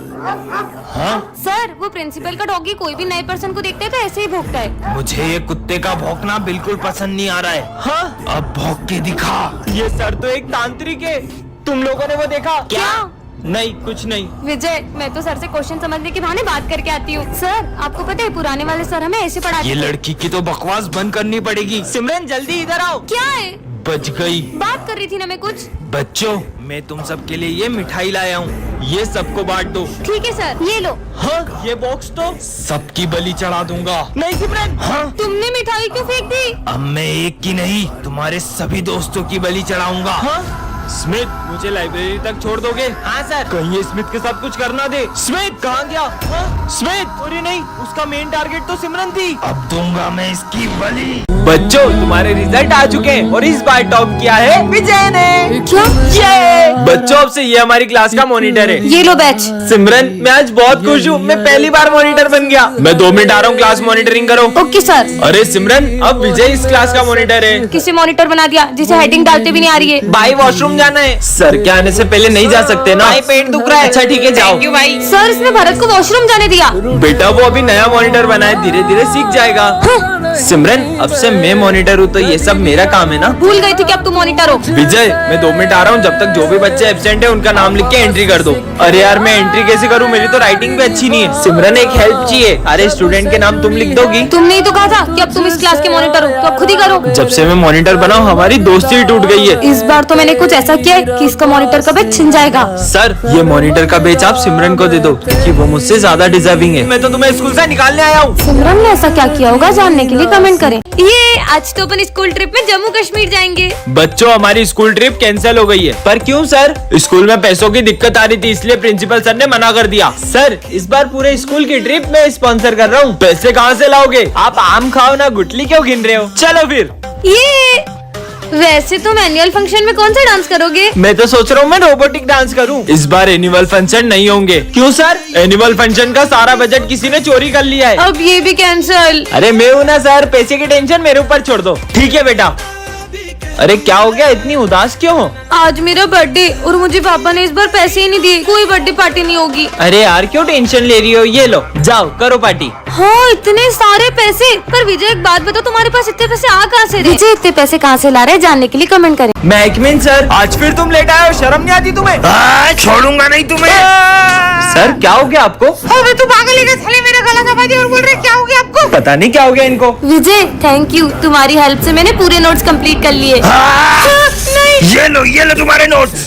हाँ? सर, वो प्रिंसिपल का डॉगी कोई भी नए पर्सन को देखता है तो ऐसे ही भौंकता है। मुझे ये कुत्ते का भौंकना बिल्कुल पसंद नहीं आ रहा है। हाँ? अब भौंक के दिखा। ये सर तो एक तांत्रिक है। तुम लोगों ने वो देखा? क्या? नहीं, कुछ नहीं। विजय, मैं तो सर से क्वेश्चन समझने के बहाने बात करके आती हूँ। सर, आपको पता है पुराने वाले सर हमें ऐसे पढ़ाते ये थे। लड़की की तो बकवास बंद करनी पड़ेगी। सिमरन जल्दी इधर आओ। क्या है? बच गई। बात कर रही थी ना मैं कुछ। बच्चों, मैं तुम सबके लिए ये मिठाई लाया हूँ, ये सबको बांट दो। ठीक है सर, ये लो। हाँ? ये बॉक्स तो सबकी बलि चढ़ा दूंगा। नहीं सिमरन। हाँ? तुमने मिठाई क्यों फेंक दी? अब मैं एक की नहीं, तुम्हारे सभी दोस्तों की बलि चढ़ाऊंगा। हाँ? स्मिथ, मुझे लाइब्रेरी तक छोड़ दोगे? हाँ सर। कहीं ये स्मिथ के साथ कुछ करना दे। स्मिथ कहाँ गया? हाँ? स्मिथ, अरे नहीं, उसका मेन टारगेट तो सिमरन थी। अब दूंगा मैं इसकी बलि। बच्चों, तुम्हारे रिजल्ट आ चुके हैं और इस बार टॉप किया है विजय ने। क्या? ये बच्चों, अब से ये हमारी क्लास का मॉनिटर है। ये लो बैच। सिमरन, मैं आज बहुत खुश हूँ, मैं पहली बार मॉनिटर बन गया। मैं 2 मिनट आ रहा हूँ, क्लास मॉनिटरिंग करो। Okay sir. अरे सिमरन, अब विजय इस क्लास का मॉनिटर है। किसी मॉनिटर बना दिया जिसे हेडिंग डालते भी नहीं आ रही है। भाई वॉशरूम जाना है। सर के आने से पहले नहीं जा सकते ना? भाई पेट दुख रहा है। अच्छा ठीक है, जाओ। थैंक यू भाई। सर, इसने भरत को वॉशरूम जाने दिया। बेटा, वो अभी नया मॉनिटर बना है, धीरे धीरे सीख जाएगा। सिमरन, अब से मैं मॉनिटर हूँ तो ये सब मेरा काम है ना? भूल गई थी कि अब तुम मॉनिटर हो। विजय, मैं 2 मिनट आ रहा हूँ, जब तक जो भी बच्चे एब्सेंट है उनका नाम लिख के एंट्री कर दो। अरे यार, मैं एंट्री कैसे करूँ? मेरी तो राइटिंग भी अच्छी नहीं है। सिमरन, एक हेल्प चाहिए। अरे स्टूडेंट के नाम तुम लिख दोगी? तुमने ही तो कहा था कि अब तुम इस क्लास के मॉनिटर हो, तो अब खुद ही करो। जब से मैं मॉनिटर बना हूँ, हमारी दोस्ती ही टूट गई है। इस बार तो मैंने कुछ ऐसा किया है कि इसका मॉनिटर का बैच छिन जाएगा। सर, ये मॉनिटर का बैच आप सिमरन को दे दो, क्योंकि वो मुझसे ज्यादा डिजर्विंग है। मैं तो तुम्हें स्कूल से निकालने आया हूँ। सिमरन ने ऐसा क्या किया होगा, जानने के लिए कमेंट करें। ये आज तो अपन स्कूल ट्रिप में जम्मू कश्मीर जाएंगे। बच्चों, हमारी स्कूल ट्रिप कैंसिल हो गई है। पर क्यों सर? स्कूल में पैसों की दिक्कत आ रही थी, इसलिए प्रिंसिपल सर ने मना कर दिया। सर, इस बार पूरे स्कूल की ट्रिप मैं स्पॉन्सर कर रहा हूँ। पैसे कहाँ से लाओगे? आप आम खाओ ना, गुटली क्यों गिन रहे हो? चलो फिर। ये वैसे तुम एनुअल फंक्शन में कौन सा डांस करोगे? मैं तो सोच रहा हूँ मैं रोबोटिक डांस करूँ। इस बार एनुअल फंक्शन नहीं होंगे। क्यों सर? एनुअल फंक्शन का सारा बजट किसी ने चोरी कर लिया है। अब ये भी कैंसिल। अरे मैं हूँ ना सर, पैसे की टेंशन मेरे ऊपर छोड़ दो। ठीक है बेटा। अरे क्या हो गया, इतनी उदास क्यों हो? आज मेरा बर्थडे और मुझे पापा ने इस बार पैसे ही नहीं दिए, कोई बर्थडे पार्टी नहीं होगी। अरे यार, क्यों टेंशन ले रही हो? ये लो, जाओ करो पार्टी। हाँ, इतने सारे पैसे। पर विजय, एक बात बताओ, तुम्हारे पास इतने पैसे आ कहाँ से रहे? विजय, इतने पैसे कहाँ से ला रहे हैं, जानने के लिए कमेंट करें। महकमीन सर, आज फिर तुम लेट आए हो, शर्म नहीं आती तुम्हें? छोड़ूंगा नहीं तुम्हें। सर, क्या हो गया आपको? अबे तू पागल है क्या? साले मेरा गला दबा दिया और बोल रहे क्या हो गया आपको? पता नहीं क्या हो गया इनको। विजय, थैंक यू, तुम्हारी हेल्प से मैंने पूरे नोट्स कंप्लीट कर लिए। नहीं। ये लो तुम्हारे नोट्स।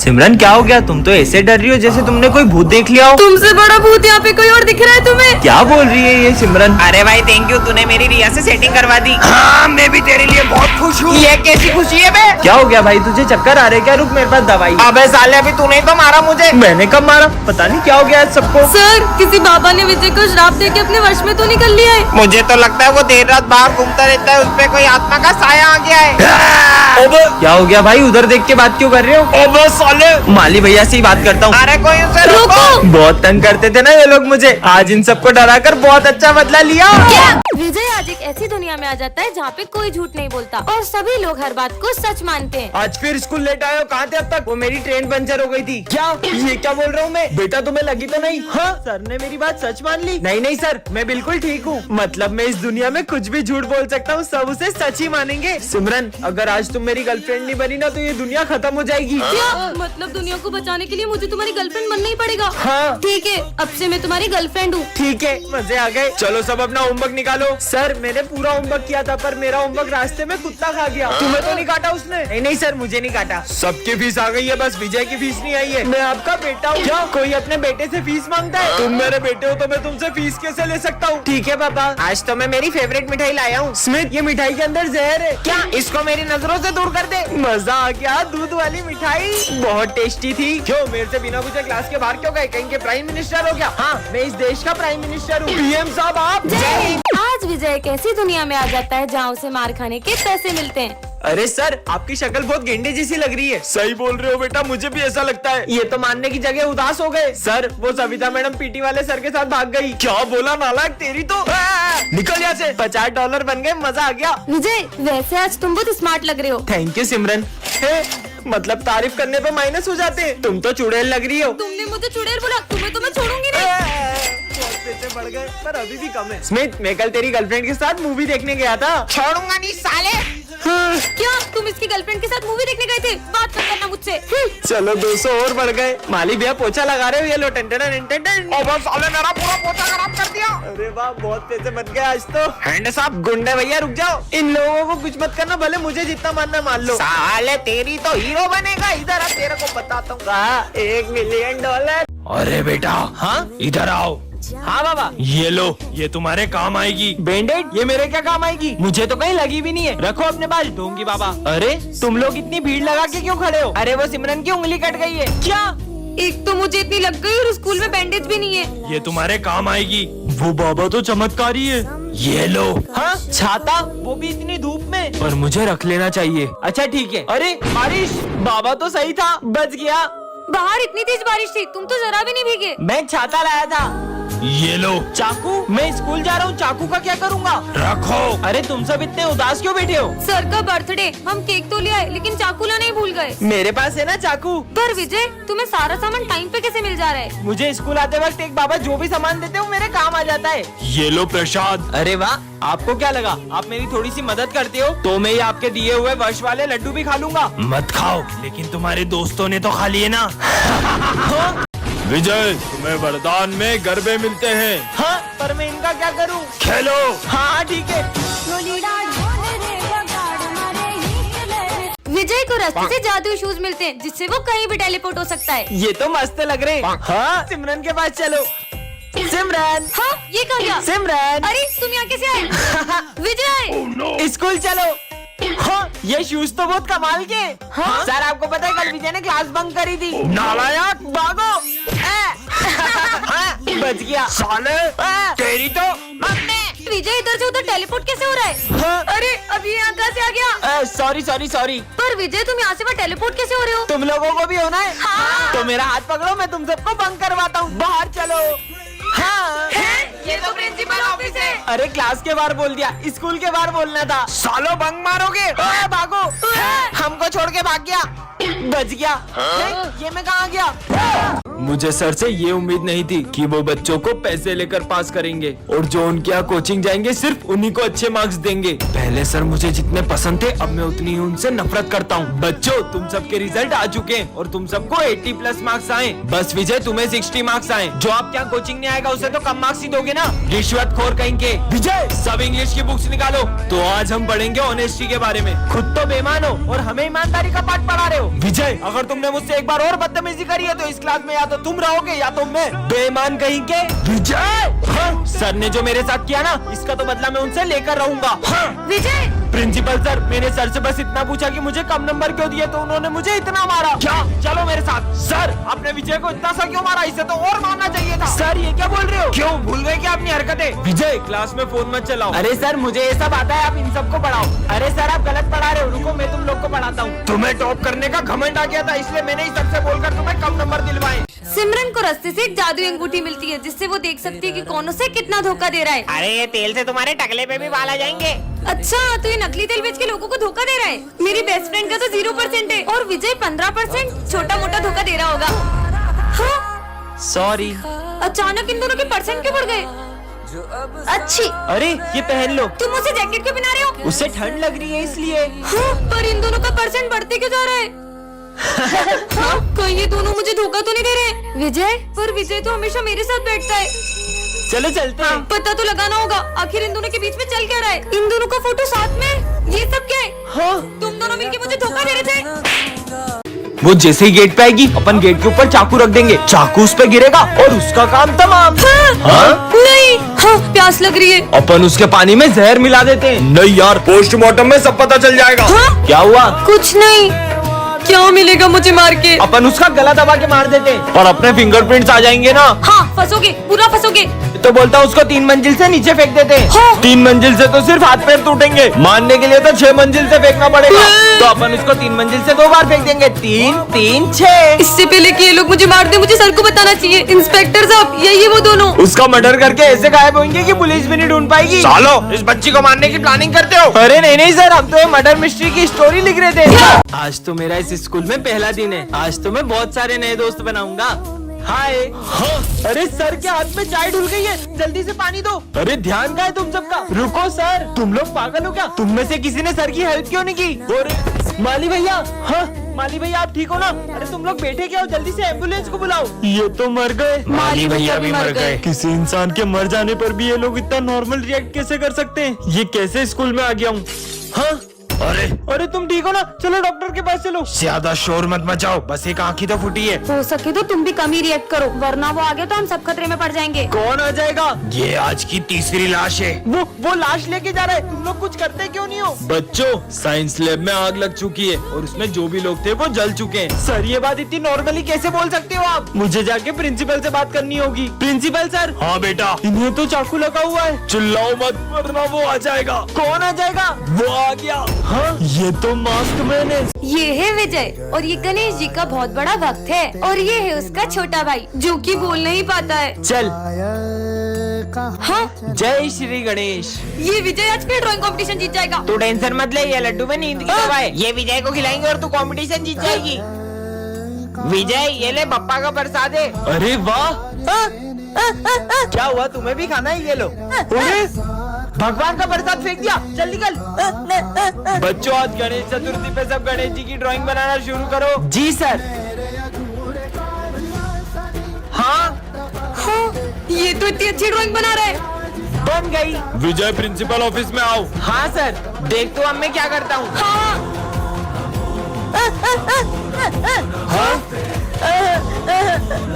सिमरन, क्या हो गया? तुम तो ऐसे डर रही हो जैसे तुमने कोई भूत देख लिया हो। तुमसे बड़ा भूत यहाँ पे कोई और दिख रहा है तुम्हें? क्या बोल रही है ये सिमरन? अरे भाई थैंक यू, तूने मेरी रिया से सेटिंग करवा दी। हाँ, मैं भी तेरे लिए बहुत खुश हूँ। ये कैसी खुशी है बे? क्या हो गया भाई, तुझे चक्कर आ रहे क्या? रुक, मेरे पास दवाई। अबे साले, अभी तूने तो मारा मुझे। मैंने कब मारा? पता नहीं क्या हो गया आज सबको। सर, किसी बाबा ने विजय को श्राप दे के अपने वश में तो निकल लिया है। मुझे तो लगता है वो देर रात बाहर घूमता रहता है, उस पे कोई आत्मा का साया आ गया है। क्या हो गया भाई, उधर देख के बात क्यों कर रहे हो? साले, माली भैया से ही बात करता हूँ। अरे कोई उसे रोको। बहुत तंग करते थे ना ये लोग मुझे, आज इन सबको डरा कर बहुत अच्छा बदला लिया। क्या? विजय आज एक ऐसी दुनिया में आ जाता है जहाँ पे कोई झूठ नहीं बोलता और सभी लोग हर बात को सच मानते हैं। आज फिर स्कूल लेट आए हो? कहाँ थे अब तक? वो मेरी ट्रेन पंचर हो गई थी। क्या? ये क्या बोल रहा हूँ मैं? बेटा तुम्हें लगी तो नहीं? हाँ, सर ने मेरी बात सच मान ली। नहीं सर, मैं बिल्कुल ठीक हूँ। मतलब मैं इस दुनिया में कुछ भी झूठ बोल सकता हूँ, सब उसे सच ही मानेंगे। सिमरन, अगर आज तुम मेरी गर्लफ्रेंड नहीं बनी ना तो ये दुनिया खत्म हो जाएगी। क्या? मतलब दुनिया को बचाने के लिए मुझे तुम्हारी गर्लफ्रेंड बनना ही पड़ेगा? हाँ। ठीक है, अब से मैं तुम्हारी गर्लफ्रेंड हूँ। ठीक है, मजे आ गए। चलो सब अपना होमवर्क निकालो। सर, मैंने पूरा होमवर्क किया था, पर मेरा होमवर्क रास्ते में कुत्ता खा गया। तुम्हें तो नहीं काटा उसने? नहीं सर, मुझे नहीं काटा। सबकी फीस आ गई है, बस विजय की फीस नहीं आई है। मैं आपका बेटा हूँ। क्या कोई अपने बेटे से फीस मांगता है? तुम मेरे बेटे हो तो मैं तुमसे फीस कैसे ले सकता हूँ? ठीक है पापा, आज तो मैं मेरी फेवरेट मिठाई लाया हूँ। स्मिथ, ये मिठाई के अंदर जहर है। क्या? इसको मेरी नजरों से दूर कर दे। मजा आ गया, दूध वाली मिठाई बहुत टेस्टी थी। क्यों मेरे से बिना पूछे क्लास के बाहर क्यों गए? कहीं के प्राइम मिनिस्टर हो क्या? हाँ, मैं इस देश का प्राइम मिनिस्टर हूँ। पीएम साहब आप। आज विजय एक ऐसी दुनिया में आ जाता है जहाँ उसे मार खाने के पैसे मिलते हैं। अरे सर, आपकी शक्ल बहुत गेंडे जैसी लग रही है। सही बोल रहे हो बेटा, मुझे भी ऐसा लगता है। ये तो मानने की जगह उदास हो गए। सर, वो सविता मैडम पीटी वाले सर के साथ भाग गई। क्या बोला नालायक, तेरी तो। निकल यहाँ से। $50 बन गए, मजा आ गया। विजय, वैसे आज तुम बहुत स्मार्ट लग रहे हो। थैंक यू सिमरन। मतलब तारीफ करने पे माइनस हो जाते हैं। तुम तो चुड़ैल लग रही हो। तुमने मुझे चुड़ैल बोला, तुम्हें तो मैं छोड़ूंगी नहीं। बहुत पैसे बढ़ गए पर अभी भी कम है। स्मिथ, मैं कल तेरी गर्लफ्रेंड के साथ मूवी देखने गया था। छोड़ूंगा नहीं साले। क्या तुम इसकी गर्लफ्रेंड के साथ मूवी देखने गए थे? बात मत करना मुझसे। चलो 200 और बढ़ गए। माली भैया पोछा लगा रहे हो, ये लो टन साले मेरा पूरा पोछा खराब कर दिया। अरे वाह, बहुत पैसे बच गए आज तो। हैंड साहब, गुंडे भैया रुक जाओ, इन लोगों को कुछ मत करना, भले मुझे जितना मानना मान लो। साले तेरी तो हीरो बनेगा। इधर आ, तेरे को बताता हूँ। $1 मिलियन। अरे बेटा, हाँ इधर आओ। हाँ बाबा, ये लो, ये तुम्हारे काम आएगी। बैंडेड, ये मेरे क्या काम आएगी? मुझे तो कहीं लगी भी नहीं है। रखो अपने पास, ढोंगी बाबा। अरे तुम लोग इतनी भीड़ लगा के क्यों खड़े हो? अरे वो सिमरन की उंगली कट गई है। क्या? एक तो मुझे इतनी लग गई और स्कूल में बैंडेज भी नहीं है। ये तुम्हारे काम आएगी। वो बाबा तो चमत्कारी है। ये लो। हाँ, छाता, वो भी इतनी धूप में? पर मुझे रख लेना चाहिए। अच्छा ठीक है। अरे बारिश, बाबा तो सही था, बच गया। बाहर इतनी तेज बारिश थी, तुम तो जरा भी नहीं भीगे। मैं छाता लाया था। ये लो। चाकू, मैं स्कूल जा रहा हूँ, चाकू का क्या करूँगा? रखो। अरे तुम सब इतने उदास क्यों बैठे हो? सर का बर्थडे, हम केक तो ले आए लेकिन चाकू लाना ही भूल गए। मेरे पास है ना चाकू। पर विजय, तुम्हें सारा सामान टाइम पे कैसे मिल जा रहा है? मुझे स्कूल आते वक्त एक बाबा जो भी सामान देते हैं वो मेरे काम आ जाता है। ये लो प्रसाद। अरे वाह, आपको क्या लगा आप मेरी थोड़ी सी मदद करते हो तो मैं ये आपके दिए हुए वर्ष वाले लड्डू भी खा लूंगा। मत खाओ, लेकिन तुम्हारे दोस्तों ने तो खा लिए ना। विजय, तुम्हें वरदान में गरबे मिलते हैं। हाँ, पर मैं इनका क्या करूँ? खेलो। हाँ ठीक है। विजय को रास्ते से जादुई शूज मिलते हैं जिससे वो कहीं भी टेलीपोर्ट हो सकता है। ये तो मस्त लग रहे हैं। हाँ, सिमरन के पास चलो। सिमरन। हाँ, ये कहाँ गया? सिमरन। अरे तुम यहाँ कैसे आए? विजय, स्कूल चलो। हाँ, ये शूज तो बहुत कमाल के। हाँ? सर आपको पता है कल विजय ने क्लास बंक करी थी। नालायक, भागो। हाँ, बच गया। साले, तेरी तो। विजय इधर से उधर टेलीपोर्ट कैसे हो रहा है? हाँ? अरे अभी यहाँ कहाँ से आ गया? सॉरी। पर विजय, तुम यहाँ से वहाँ टेलीपोर्ट कैसे हो रहे हो? तुम लोगों को भी होना है? हाँ। तो मेरा हाथ पकड़ो, मैं तुम सबको बंक करवाता हूँ। बाहर चलो। हाँ, ये तो प्रिंसिपल ऑफिस है। अरे क्लास के बाहर बोल दिया, स्कूल के बाहर बोलना था। सालो बंक मारोगे। भागो। हमको छोड़ के भाग गया। बच गया। ये मैं कहाँ गया? मुझे सर से ये उम्मीद नहीं थी कि वो बच्चों को पैसे लेकर पास करेंगे और जो उनके यहाँ कोचिंग जाएंगे सिर्फ उन्हीं को अच्छे मार्क्स देंगे। पहले सर मुझे जितने पसंद थे, अब मैं उतनी ही उनसे नफरत करता हूँ। बच्चों, तुम सबके रिजल्ट आ चुके हैं और तुम सबको 80+ मार्क्स आए। बस विजय, तुम्हें 60 मार्क्स आए। जो आपके यहाँ कोचिंग नहीं आएगा उसे तो कम मार्क्स ही दोगे ना। रिश्वतखोर कहेंगे। विजय, सब इंग्लिश की बुक्स निकालो। तो आज हम पढ़ेंगे ऑनेस्टी के बारे में। खुद तो बेईमान हो और हमें ईमानदारी का पाठ पढ़ा रहे हो। विजय, अगर तुमने मुझसे एक बार और बदतमीजी करी है तो इस क्लास में या तो तुम रहोगे या तो मैं। बेईमान कहीं के। विजय, हाँ, सर ने जो मेरे साथ किया ना, इसका तो बदला मैं उनसे लेकर रहूंगा। हाँ। विजय, प्रिंसिपल सर, मैंने सर से बस इतना पूछा कि मुझे कम नंबर क्यों दिए तो उन्होंने मुझे इतना मारा। क्या? चलो मेरे साथ। सर, आपने विजय को इतना सा क्यों मारा? इसे तो और मारना चाहिए था। सर, ये क्या बोल रहे हो? क्यों भूल गए क्या अपनी हरकतें? विजय, क्लास में फोन मत चलाओ। अरे सर, मुझे ये सब आता है, आप इन सबको पढ़ाओ। अरे सर, आप गलत पढ़ा रहे हो। रुको, मैं तुम लोग को पढ़ाता हूँ। तुम्हें टॉप करने का घमंड आ गया था, इसलिए मैंने ही सबसे बोलकर तुम्हें कम नंबर दिलवाए। सिमरन को रास्ते से एक जादुई अंगूठी मिलती है जिससे वो देख सकती है कि कौन उसे कितना धोखा दे रहा है। अरे ये तेल से तुम्हारे टकले पे भी बाल आ जाएंगे। अच्छा, तो ये नकली तेल बेच के लोगों को धोखा दे रहा है। मेरी बेस्ट फ्रेंड का तो 0% है और विजय 15%। छोटा मोटा धोखा दे रहा होगा। हाँ? सॉरी। अचानक इन दोनों के परसेंट क्यों बढ़ गए? अच्छी। अरे ये पहन लो। तुम उसे जैकेट क्यों पहना रहे हो? उससे ठंड लग रही है इसलिए। हाँ, पर इन दोनों का परसेंट बढ़ते क्यों जा रहा है? हाँ, कहीं ये दोनों मुझे धोखा तो नहीं दे रहे? विजय, पर विजय तो हमेशा मेरे साथ बैठता है। चलो चलते हैं। पता तो लगाना होगा आखिर इन दोनों के बीच में चल क्या रहा है। इन दोनों का फोटो साथ में, ये सब क्या है? हाँ, तुम दोनों मिलके मुझे धोखा दे रहे थे। वो जैसे ही गेट पे आएगी अपन गेट के ऊपर चाकू रख देंगे, चाकू उस पे गिरेगा और उसका काम तमाम। हाँ? नहीं। हाँ, प्यास लग रही है। अपन उसके पानी में जहर मिला देते हैं। नहीं यार, पोस्टमार्टम में सब पता चल जाएगा। हाँ? क्या हुआ? कुछ नहीं। क्या मिलेगा मुझे मार के? अपन उसका गला दबा के मार देते हैं और अपने फिंगरप्रिंट्स आ जाएंगे ना। हाँ, फंसोगे, पूरा फंसोगे। तो बोलता हूँ उसको 3 मंजिल से नीचे फेंक देते हैं। 3 मंजिल से तो सिर्फ हाथ पैर टूटेंगे, मारने के लिए तो 6 मंजिल से फेंकना पड़ेगा। तो अपन उसको 3 मंजिल से 2 बार फेंक देंगे। 3 3 6। इससे पहले कि ये लोग मुझे मार दे, मुझे सर को बताना चाहिए। इंस्पेक्टर साहब, यही है वो दोनों। उसका मर्डर करके ऐसे गायब होंगे कि पुलिस भी नहीं ढूंढ पाएगी। सालो, इस बच्ची को मारने की प्लानिंग करते हो? अरे नहीं सर, हम तो मर्डर मिस्ट्री की स्टोरी लिख रहे थे। आज तो मेरा इस स्कूल में पहला दिन है। आज तो मैं बहुत सारे नए दोस्त बनाऊंगा। हाय। अरे सर के हाथ में चाय ढुल गई है, जल्दी से पानी दो। अरे ध्यान का है तुम सबका। रुको सर, तुम लोग पागल हो क्या? तुम में से किसी ने सर की हेल्प क्यों नहीं की? और माली भैया, हाँ माली भैया आप ठीक हो ना? अरे तुम लोग बैठे क्या हो? जल्दी से एम्बुलेंस को बुलाओ। ये तो मर गए। माली भैया भी मर गए। किसी इंसान के मर जाने पर भी ये लोग इतना नॉर्मल रिएक्ट कैसे कर सकते हैं? ये कैसे स्कूल में आ गया हूँ? हाँ अरे तुम ठीक हो ना? चलो डॉक्टर के पास चलो। ज्यादा शोर मत मचाओ, बस एक आँख ही तो फूटी है। हो सके तो तुम भी कम ही रिएक्ट करो, वरना वो आ गया तो हम सब खतरे में पड़ जाएंगे। कौन आ जाएगा? ये आज की तीसरी लाश है। वो लाश लेके जा रहा है। तुम लोग कुछ करते क्यों नहीं हो? बच्चों, साइंस लैब में आग लग चुकी है और उसमें जो भी लोग थे वो जल चुके हैं। सर ये बात इतनी नॉर्मली कैसे बोल सकते हो आप? मुझे जाके प्रिंसिपल से बात करनी होगी। Principal sir. हाँ बेटा, इन्हें तो चाकू लगा हुआ है। चिल्लाओ मत वरना वो आ जाएगा। कौन आ जाएगा? वो आ गया। हाँ ये तो मास्क मैन है। ये है विजय और ये गणेश जी का बहुत बड़ा भक्त है और ये है उसका छोटा भाई जो कि बोल नहीं पाता है। चल। हाँ, जय श्री गणेश। ये विजय आज फिर ड्राइंग कंपटीशन जीत जाएगा। तू टेंशन मत ले, ये लड्डू में नींद की दवा है। ये विजय को खिलाएंगे और तू कंपटीशन जीत जाएगी। विजय ये ले पप्पा का प्रसाद है। अरे वाह, क्या हुआ? तुम्हें भी खाना है? ये लो। अरे भगवान का प्रसाद फेंक दिया, चल निकल। बच्चों आज गणेश चतुर्थी पे सब गणेश जी की ड्राइंग बनाना शुरू करो। जी सर। हाँ ये तो इतनी अच्छी ड्राइंग बना रहा है। बन गई। विजय प्रिंसिपल ऑफिस में आओ। हाँ सर, देख तो अब मैं क्या करता हूँ।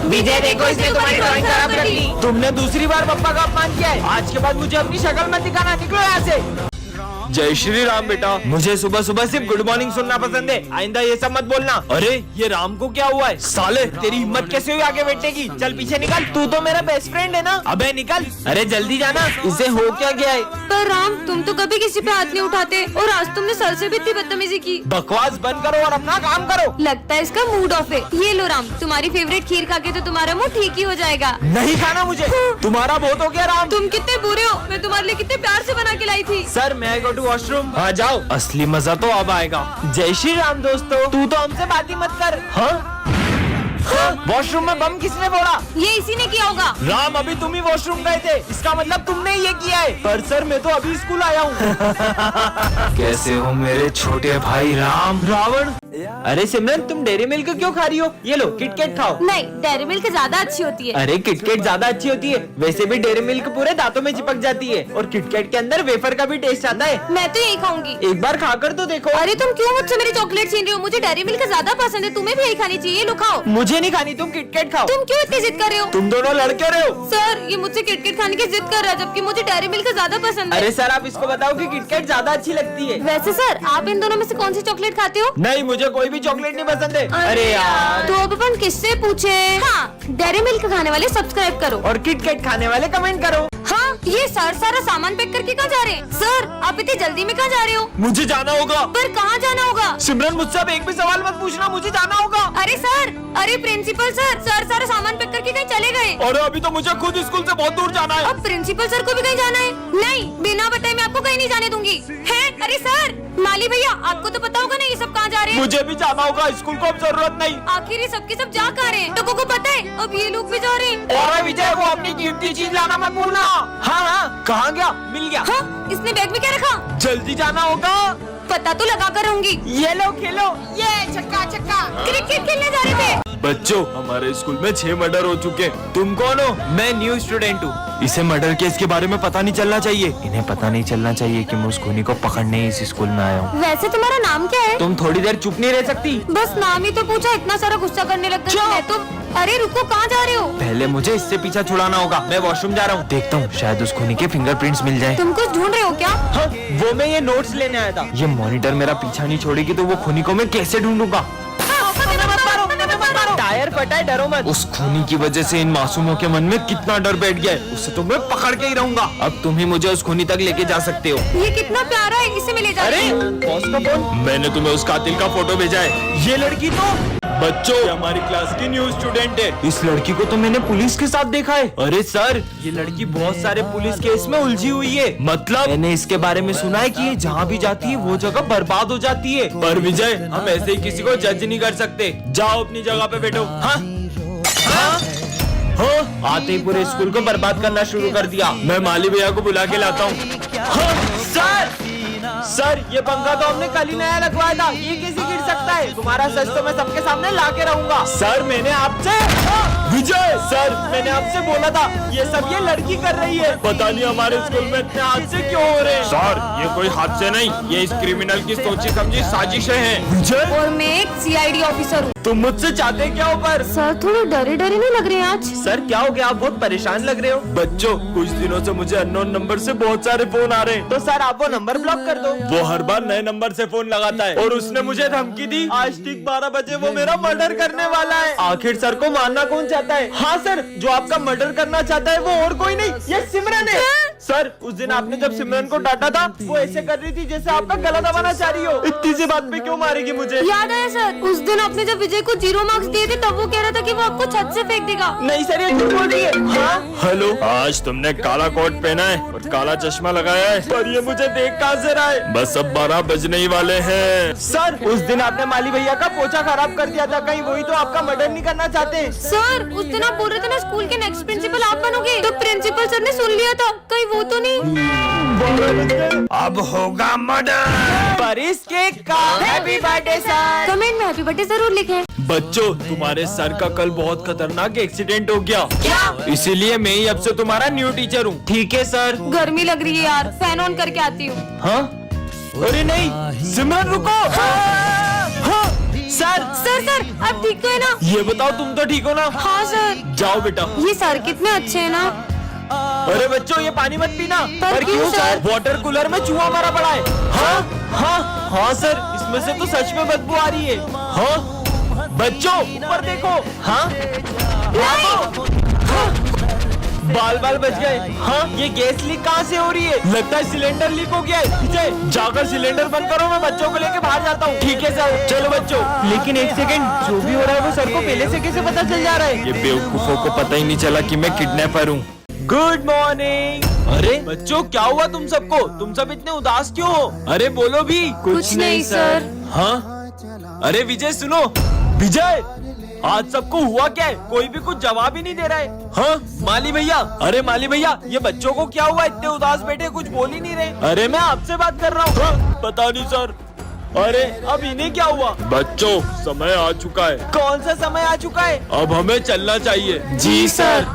विजय देखो, इसने तुम्हारी ड्राइंग खराब कर दी। तुमने दूसरी बार पप्पा का अपमान किया है। आज के बाद मुझे अपनी शक्ल मत दिखाना, निकलो यहाँ से। जय श्री राम बेटा। मुझे सुबह सुबह सिर्फ गुड मॉर्निंग सुनना पसंद है, आइंदा ये सब मत बोलना। अरे ये राम को क्या हुआ है? साले तेरी हिम्मत कैसे हुई आगे बैठने की? चल पीछे निकल, तू तो मेरा बेस्ट फ्रेंड है ना। अबे निकल। अरे जल्दी जाना, इसे हो क्या गया है? पर राम, तुम तो कभी किसी पे हाथ नहीं उठाते और आज तुमने सर से भी इतनी बदतमीजी की। बकवास बंद करो और अपना काम करो। लगता है इसका मूड ऑफ है। ये लो राम, तुम्हारी फेवरेट खीर खा के तो तुम्हारा मुंह ठीक ही हो जाएगा। नहीं खाना मुझे, तुम्हारा बहुत हो गया राम। तुम कितने बुरे हो, मैं तुम्हारे लिए कितने प्यार से बना के लाई थी। सर मैं गो टू वॉशरूम। हाँ जाओ, असली मजा तो अब आएगा। जय श्री राम दोस्तों। तू तो हमसे बात ही मत कर। हाँ? वॉशरूम में बम किसने फोड़ा? ये इसी ने किया होगा। राम अभी तुम ही वॉशरूम गए थे, इसका मतलब तुमने ये किया है। पर सर मैं तो अभी स्कूल आया हूँ। कैसे हो मेरे छोटे भाई राम? रावण। अरे सिमरन तुम डेयरी मिल्क क्यों खा रही हो? ये लो किटकैट खाओ। नहीं, डेयरी मिल्क ज्यादा अच्छी होती है। अरे किटकैट ज्यादा अच्छी होती है। वैसे भी डेयरी मिल्क पूरे दांतों में चिपक जाती है और किटकैट के अंदर वेफर का भी टेस्ट आता है। मैं तो यही खाऊंगी। एक बार खाकर तो देखो। अरे तुम क्यों मुझसे मेरी चॉकलेट छीन रहे हो? मुझे डेयरी मिल्क ज्यादा पसंद है, तुम्हें भी यही खानी चाहिए। लो खाओ। मुझे नहीं खानी, तुम किटकैट खाओ। तुम क्यों इतनी जिद कर रहे हो? तुम दोनों लड़के रहे हो। सर ये मुझसे किटकैट खाने की जिद कर रहा है जबकि मुझे डेयरी मिल्क ज्यादा पसंद है। अरे सर आप इसको बताओ कि किटकैट ज्यादा अच्छी लगती है। वैसे सर आप इन दोनों में से कौन सी चॉकलेट खाते हो? नहीं मुझे कोई भी चॉकलेट नहीं पसंद है। अरे यार, तो अब अपन किससे पूछे? हाँ, डेयरी मिल्क खाने वाले सब्सक्राइब करो और किटकैट खाने वाले कमेंट करो। हाँ, ये सर सारा सामान पैक करके कहाँ जा रहे हैं? सर आप इतनी जल्दी में कहाँ जा रहे हो? मुझे जाना होगा। पर कहाँ जाना होगा? सिमरन मुझसे अब एक भी सवाल मत पूछना, मुझे जाना होगा। अरे सर, अरे प्रिंसिपल सर, सर सारा सामान पैक करके कहीं चले गए। अरे अभी तो मुझे खुद स्कूल से बहुत दूर जाना है। अब प्रिंसिपल सर को भी कहीं जाना है? नहीं, बिना बताए मैं आपको कहीं नहीं जाने दूंगी। है? अरे सर, माली भैया आपको तो पता होगा ना ये सब कहाँ जा रहे हैं? मुझे भी जाना होगा, स्कूल को अब जरूरत नहीं। आखिर ये सबके सब जा कहाँ रहे हैं? लोगों को पता है, अब ये लोग भी जा रहे हैं। और विजय वो अपनी कीमती चीज लाना मत भूलना। हाँ, कहाँ गया? मिल गया। हाँ, इसने बैग में क्या रखा? जल्दी जाना होगा। पता तो लगा कर रहूंगी। ये लो खेलो, ये छक्का छक्का। क्रिकेट खेलने जा रहे थे। बच्चों हमारे स्कूल में 6 मर्डर हो चुके हैं। तुम कौन हो? मैं न्यू स्टूडेंट हूँ। इसे मर्डर केस के बारे में पता नहीं चलना चाहिए। इन्हें पता नहीं चलना चाहिए कि मैं उस खूनी को पकड़ने इस स्कूल में आया हूँ। वैसे तुम्हारा नाम क्या है? तुम थोड़ी देर चुप नहीं रह सकती? बस नाम ही तो पूछा, इतना सारा गुस्सा करने लग गए। मैं तो अरे रुको, कहाँ जा रहे हो? पहले मुझे इससे पीछा छुड़ाना होगा। मैं वॉशरूम जा रहा हूँ, देखता हूँ शायद उस खूनी के फिंगरप्रिंट्स मिल जाए। तुम कुछ ढूंढ रहे हो क्या? हाँ, वो मैं ये नोट्स लेने आया था। ये मॉनिटर मेरा पीछा नहीं छोड़ेगी तो वो खूनी को मैं कैसे ढूंढूंगा? टायर पैर फटा है, डरो मत। उस खूनी की वजह से इन मासूमों के मन में कितना डर बैठ गया है, उसे तो मैं पकड़ के ही रहूंगा। अब तुम ही मुझे उस खूनी तक लेके जा सकते हो। ये कितना प्यारा है, इसे मैं ले जा रही हूँ। बॉस का फोन। मैंने तुम्हें उस कातिल का फोटो भेजा है। ये लड़की तो बच्चों, ये हमारी क्लास की न्यू स्टूडेंट है। इस लड़की को तो मैंने पुलिस के साथ देखा है। अरे सर, ये लड़की बहुत सारे पुलिस केस में उलझी हुई है। मतलब मैंने इसके बारे में सुना है कि ये जहाँ भी जाती है वो जगह बर्बाद हो जाती है। पर विजय, हम ऐसे ही किसी को जज नहीं कर सकते। जाओ अपनी जगह पे बैठो। हाँ आते ही पूरे स्कूल को बर्बाद करना शुरू कर दिया। मैं माली भैया को बुला के लाता हूँ। सर, ये पंखा तो हमने कल ही नया लगवाया था, ये कैसे गिर सकता है? तुम्हारा सच तो मैं सबके सामने ला के रहूंगा। सर, मैंने आपसे विजय सर, मैंने आपसे बोला था ये सब ये लड़की कर रही है। पता नहीं हमारे स्कूल में इतने हादसे क्यों हो रहे हैं। सर, ये कोई हादसे नहीं, ये इस क्रिमिनल की सोची समझी साजिशें हैं। विजय, और मैं एक CID ऑफिसर हूँ। तुम मुझसे चाहते क्या हो? पर सर थोड़े डरे डरे नहीं लग रहे हैं आज? सर क्या हो गया? आप बहुत परेशान लग रहे हो। बच्चों, कुछ दिनों से मुझे अननोन नंबर से बहुत सारे फोन आ रहे हैं। तो सर आप वो नंबर ब्लॉक कर दो। वो हर बार नए नंबर से फोन लगाता है और उसने मुझे धमकी दी, आज ठीक 12 बजे वो मेरा मर्डर करने वाला है। आखिर सर को मारना कौन चाहता है? हाँ सर, जो आपका मर्डर करना चाहता है वो और कोई नहीं, ये सिमरन है। सर, उस दिन आपने जब सिमरन को डांटा था, वो ऐसे कर रही थी जैसे आपका गला दबाना चाह रही हो। इतनी सी बात पे क्यों मारेगी मुझे? याद आया सर, उस दिन आपने जब विजय को 0 मार्क्स दिए थे तब वो कह रहा था कि वो आपको छत से फेंक देगा। नहीं सर, ये झूठ बोल रही है। हाँ? हेलो, आज तुमने काला कोट पहना है और काला चश्मा लगाया है, पर ये मुझे देख कहाँ से रहा है? बस अब 12 बजने ही वाले हैं। सर, उस दिन आपने माली भैया का पोछा खराब कर दिया था, कहीं वही तो आपका मर्डर नहीं करना चाहते? सर, उस दिन आप बोल रहे थे ना स्कूल के नेक्स्ट प्रिंसिपल आप बनोगे, तो प्रिंसिपल सर ने सुन लिया था, कहीं वो तो नहीं? अब होगा मर्डर। पर इसके का हैप्पी बर्थडे सर। कमेंट में हैप्पी बर्थडे जरूर लिखें। बच्चों, तुम्हारे सर का कल बहुत खतरनाक एक्सीडेंट हो गया। क्या? इसीलिए मैं ही अब से तुम्हारा न्यू टीचर हूँ। ठीक है सर। गर्मी लग रही है यार, फैन ऑन करके आती हूँ। हाँ? अरे नहीं, सिमरन रुको। सर सर आप ठीक तो है ना? ये बताओ, तुम तो ठीक हो ना? हाँ सर। जाओ बेटा। ये सर कितने अच्छे हैं ना। अरे बच्चों, ये पानी मत पीना। पर क्यों सर? वाटर कूलर में चूहा मारा पड़ा है। हाँ सर, इसमें से तो सच में बदबू आ रही है। हाँ बच्चों, ऊपर देखो। हाँ बाल बच गए। हाँ, ये गैस लीक कहाँ से हो रही है? लगता है सिलेंडर लीक हो गया है। विजय, जाकर सिलेंडर बंद करो, मैं बच्चों को लेके बाहर जाता हूँ। ठीक है सर। चलो बच्चों। लेकिन एक सेकंड, जो भी हो रहा है वो सर को पहले से कैसे पता चल जा रहा है? ये बेवकूफों को पता ही नहीं चला कि मैं किडनैपर हूँ। Good morning. अरे बच्चों, क्या हुआ तुम सबको? तुम सब इतने उदास क्यों हो? अरे बोलो भी। कुछ नहीं सर। हाँ? अरे विजय सुनो। विजय, आज सबको हुआ क्या है? कोई भी कुछ जवाब ही नहीं दे रहा है। हाँ माली भैया। अरे माली भैया, ये बच्चों को क्या हुआ? इतने उदास बैठे, कुछ बोल ही नहीं रहे। अरे मैं आपसे बात कर रहा हूँ। हाँ, पता नहीं सर। अरे अब इन्हें क्या हुआ? बच्चों, समय आ चुका है। कौन सा समय आ चुका है? अब हमें चलना चाहिए। जी सर।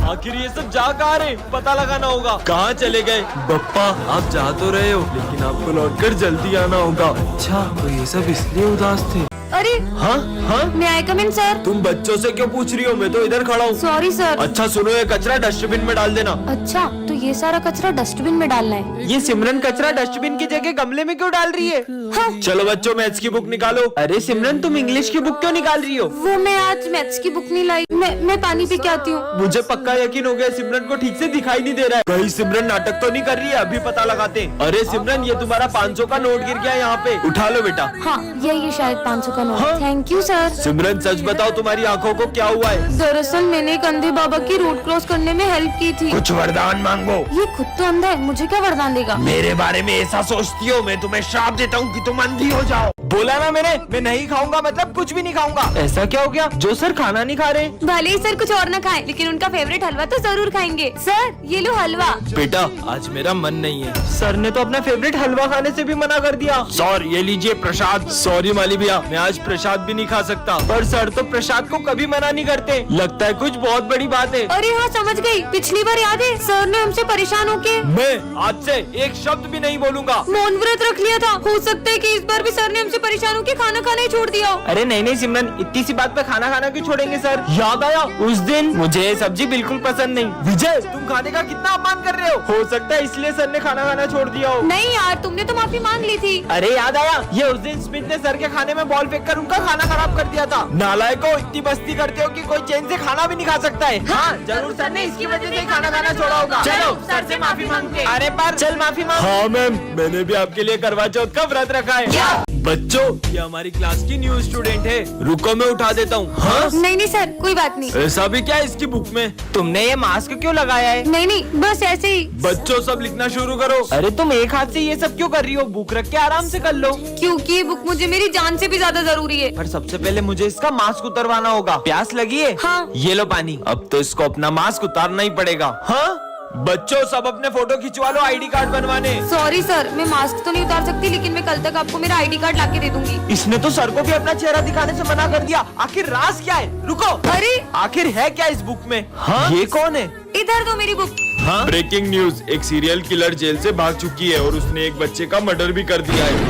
आखिर ये सब जा कहाँ रहे? पता लगाना होगा। कहाँ चले गए? बप्पा, आप जा तो रहे हो, लेकिन आपको लौटकर जल्दी आना होगा। अच्छा, तो ये सब इसलिए उदास थे। अरे हाँ हाँ, मैं आई कम इन सर? तुम बच्चों से क्यों पूछ रही हो? मैं तो इधर खड़ा हूँ। Sorry sir. अच्छा सुनो, ये कचरा डस्टबिन में डाल देना। अच्छा, तो ये सारा कचरा डस्टबिन में डालना है? ये सिमरन कचरा डस्टबिन की जगह गमले में क्यों डाल रही है? हाँ। चलो बच्चों, मैथ्स की बुक निकालो। अरे सिमरन, तुम इंग्लिश की बुक क्यों निकाल रही हो? वो मैं आज मैथ्स की बुक नहीं लाई, मैं पानी पी के आती हूँ। मुझे पक्का यकीन हो गया सिमरन को ठीक से दिखाई नहीं दे रहा है। कहीं सिमरन नाटक तो नहीं कर रही है? अभी पता लगाते हैं। अरे सिमरन, ये तुम्हारा 500 का नोट गिर गया यहाँ पे, उठा लो बेटा। हाँ, ये शायद 500 का नोट। हाँ? Thank you sir. सिमरन सच बताओ, तुम्हारी आंखों को क्या हुआ है? दरअसल मैंने एक अंधे बाबा की रोड क्रॉस करने में हेल्प की थी। कुछ वरदान मांगो। ये खुद तो अंधा है, मुझे क्या वरदान देगा? मेरे बारे में ऐसा सोचती हो? मैं तुम्हें श्राप देता हूँ कि तुम अंधी हो जाओ। बोला ना मैंने, मैं नहीं खाऊंगा मतलब कुछ भी नहीं खाऊंगा। ऐसा क्या हो गया जो सर खाना नहीं खा रहे? भले ही सर कुछ और न खाएं, लेकिन उनका फेवरेट हलवा तो जरूर खाएंगे। सर ये लो हलवा। बेटा, आज मेरा मन नहीं है। सर ने तो अपना फेवरेट हलवा खाने से भी मना कर दिया। सर, ये लीजिए प्रसाद। सॉरी माली भैया, मैं आज प्रसाद भी नहीं खा सकता। पर सर तो प्रसाद को कभी मना नहीं करते। लगता है कुछ बहुत बड़ी बात है। अरे हाँ, समझ गई। पिछली बार याद है, सर ने हमसे परेशान होके मैं आज से एक शब्द भी नहीं बोलूंगा। मौन व्रत रख लिया था। हो सकता है कि इस बार भी सर ने हमसे से परेशान होकर खाना खाना ही छोड़ दिया। अरे नहीं नहीं सिमरन, इतनी सी बात पे खाना खाना क्यों छोड़ेंगे सर? याद आया उस दिन मुझे ये सब्जी बिल्कुल पसंद नहीं। विजय तुम खाने का कितना अपमान कर रहे हो सकता है इसलिए सर ने खाना खाना छोड़ दिया हो। नहीं यार, तुमने तो माफी मांग ली थी। अरे याद आया, ये उस दिन स्मिथ ने सर के खाने में बॉल फेंक कर उनका खाना खराब कर दिया था। नालायको, इतनी मस्ती करते हो कि कोई चैन से खाना भी नहीं खा सकता है। हाँ जरूर सर ने इसकी वजह से खाना खाना छोड़ा होगा। चलो सर से माफी मांगते। अरे पर चल माफी मांग। हाँ मैम, मैंने भी आपके लिए करवा चौथ का व्रत रखा है। बच्चों ये हमारी क्लास की न्यू स्टूडेंट है, रुको मैं उठा देता हूँ। हाँ नहीं नहीं सर, कोई बात नहीं। ऐसा भी क्या है इसकी बुक में? तुमने ये मास्क क्यों लगाया है? नहीं नहीं, बस ऐसे ही। बच्चों सब लिखना शुरू करो। अरे तुम एक हाथ से ये सब क्यों कर रही हो? बुक रख के आराम से कर लो। क्योंकि ये बुक मुझे मेरी जान से भी ज्यादा जरूरी है। पर सबसे पहले मुझे इसका मास्क उतरवाना होगा। प्यास लगी है? हाँ। ये लो पानी। अब तो इसको अपना मास्क उतारना ही पड़ेगा। हाँ बच्चों सब अपने फोटो खिंचवा लो आईडी कार्ड बनवाने। सॉरी सर, मैं मास्क तो नहीं उतार सकती, लेकिन मैं कल तक आपको मेरा आईडी कार्ड लाके दे दूंगी। इसने तो सर को भी अपना चेहरा दिखाने से मना कर दिया। आखिर राज क्या है? रुको, अरे आखिर है क्या इस बुक में? हाँ ये कौन है? इधर दो मेरी बुक। ब्रेकिंग न्यूज, एक सीरियल किलर जेल से भाग चुकी है और उसने एक बच्चे का मर्डर भी कर दिया है।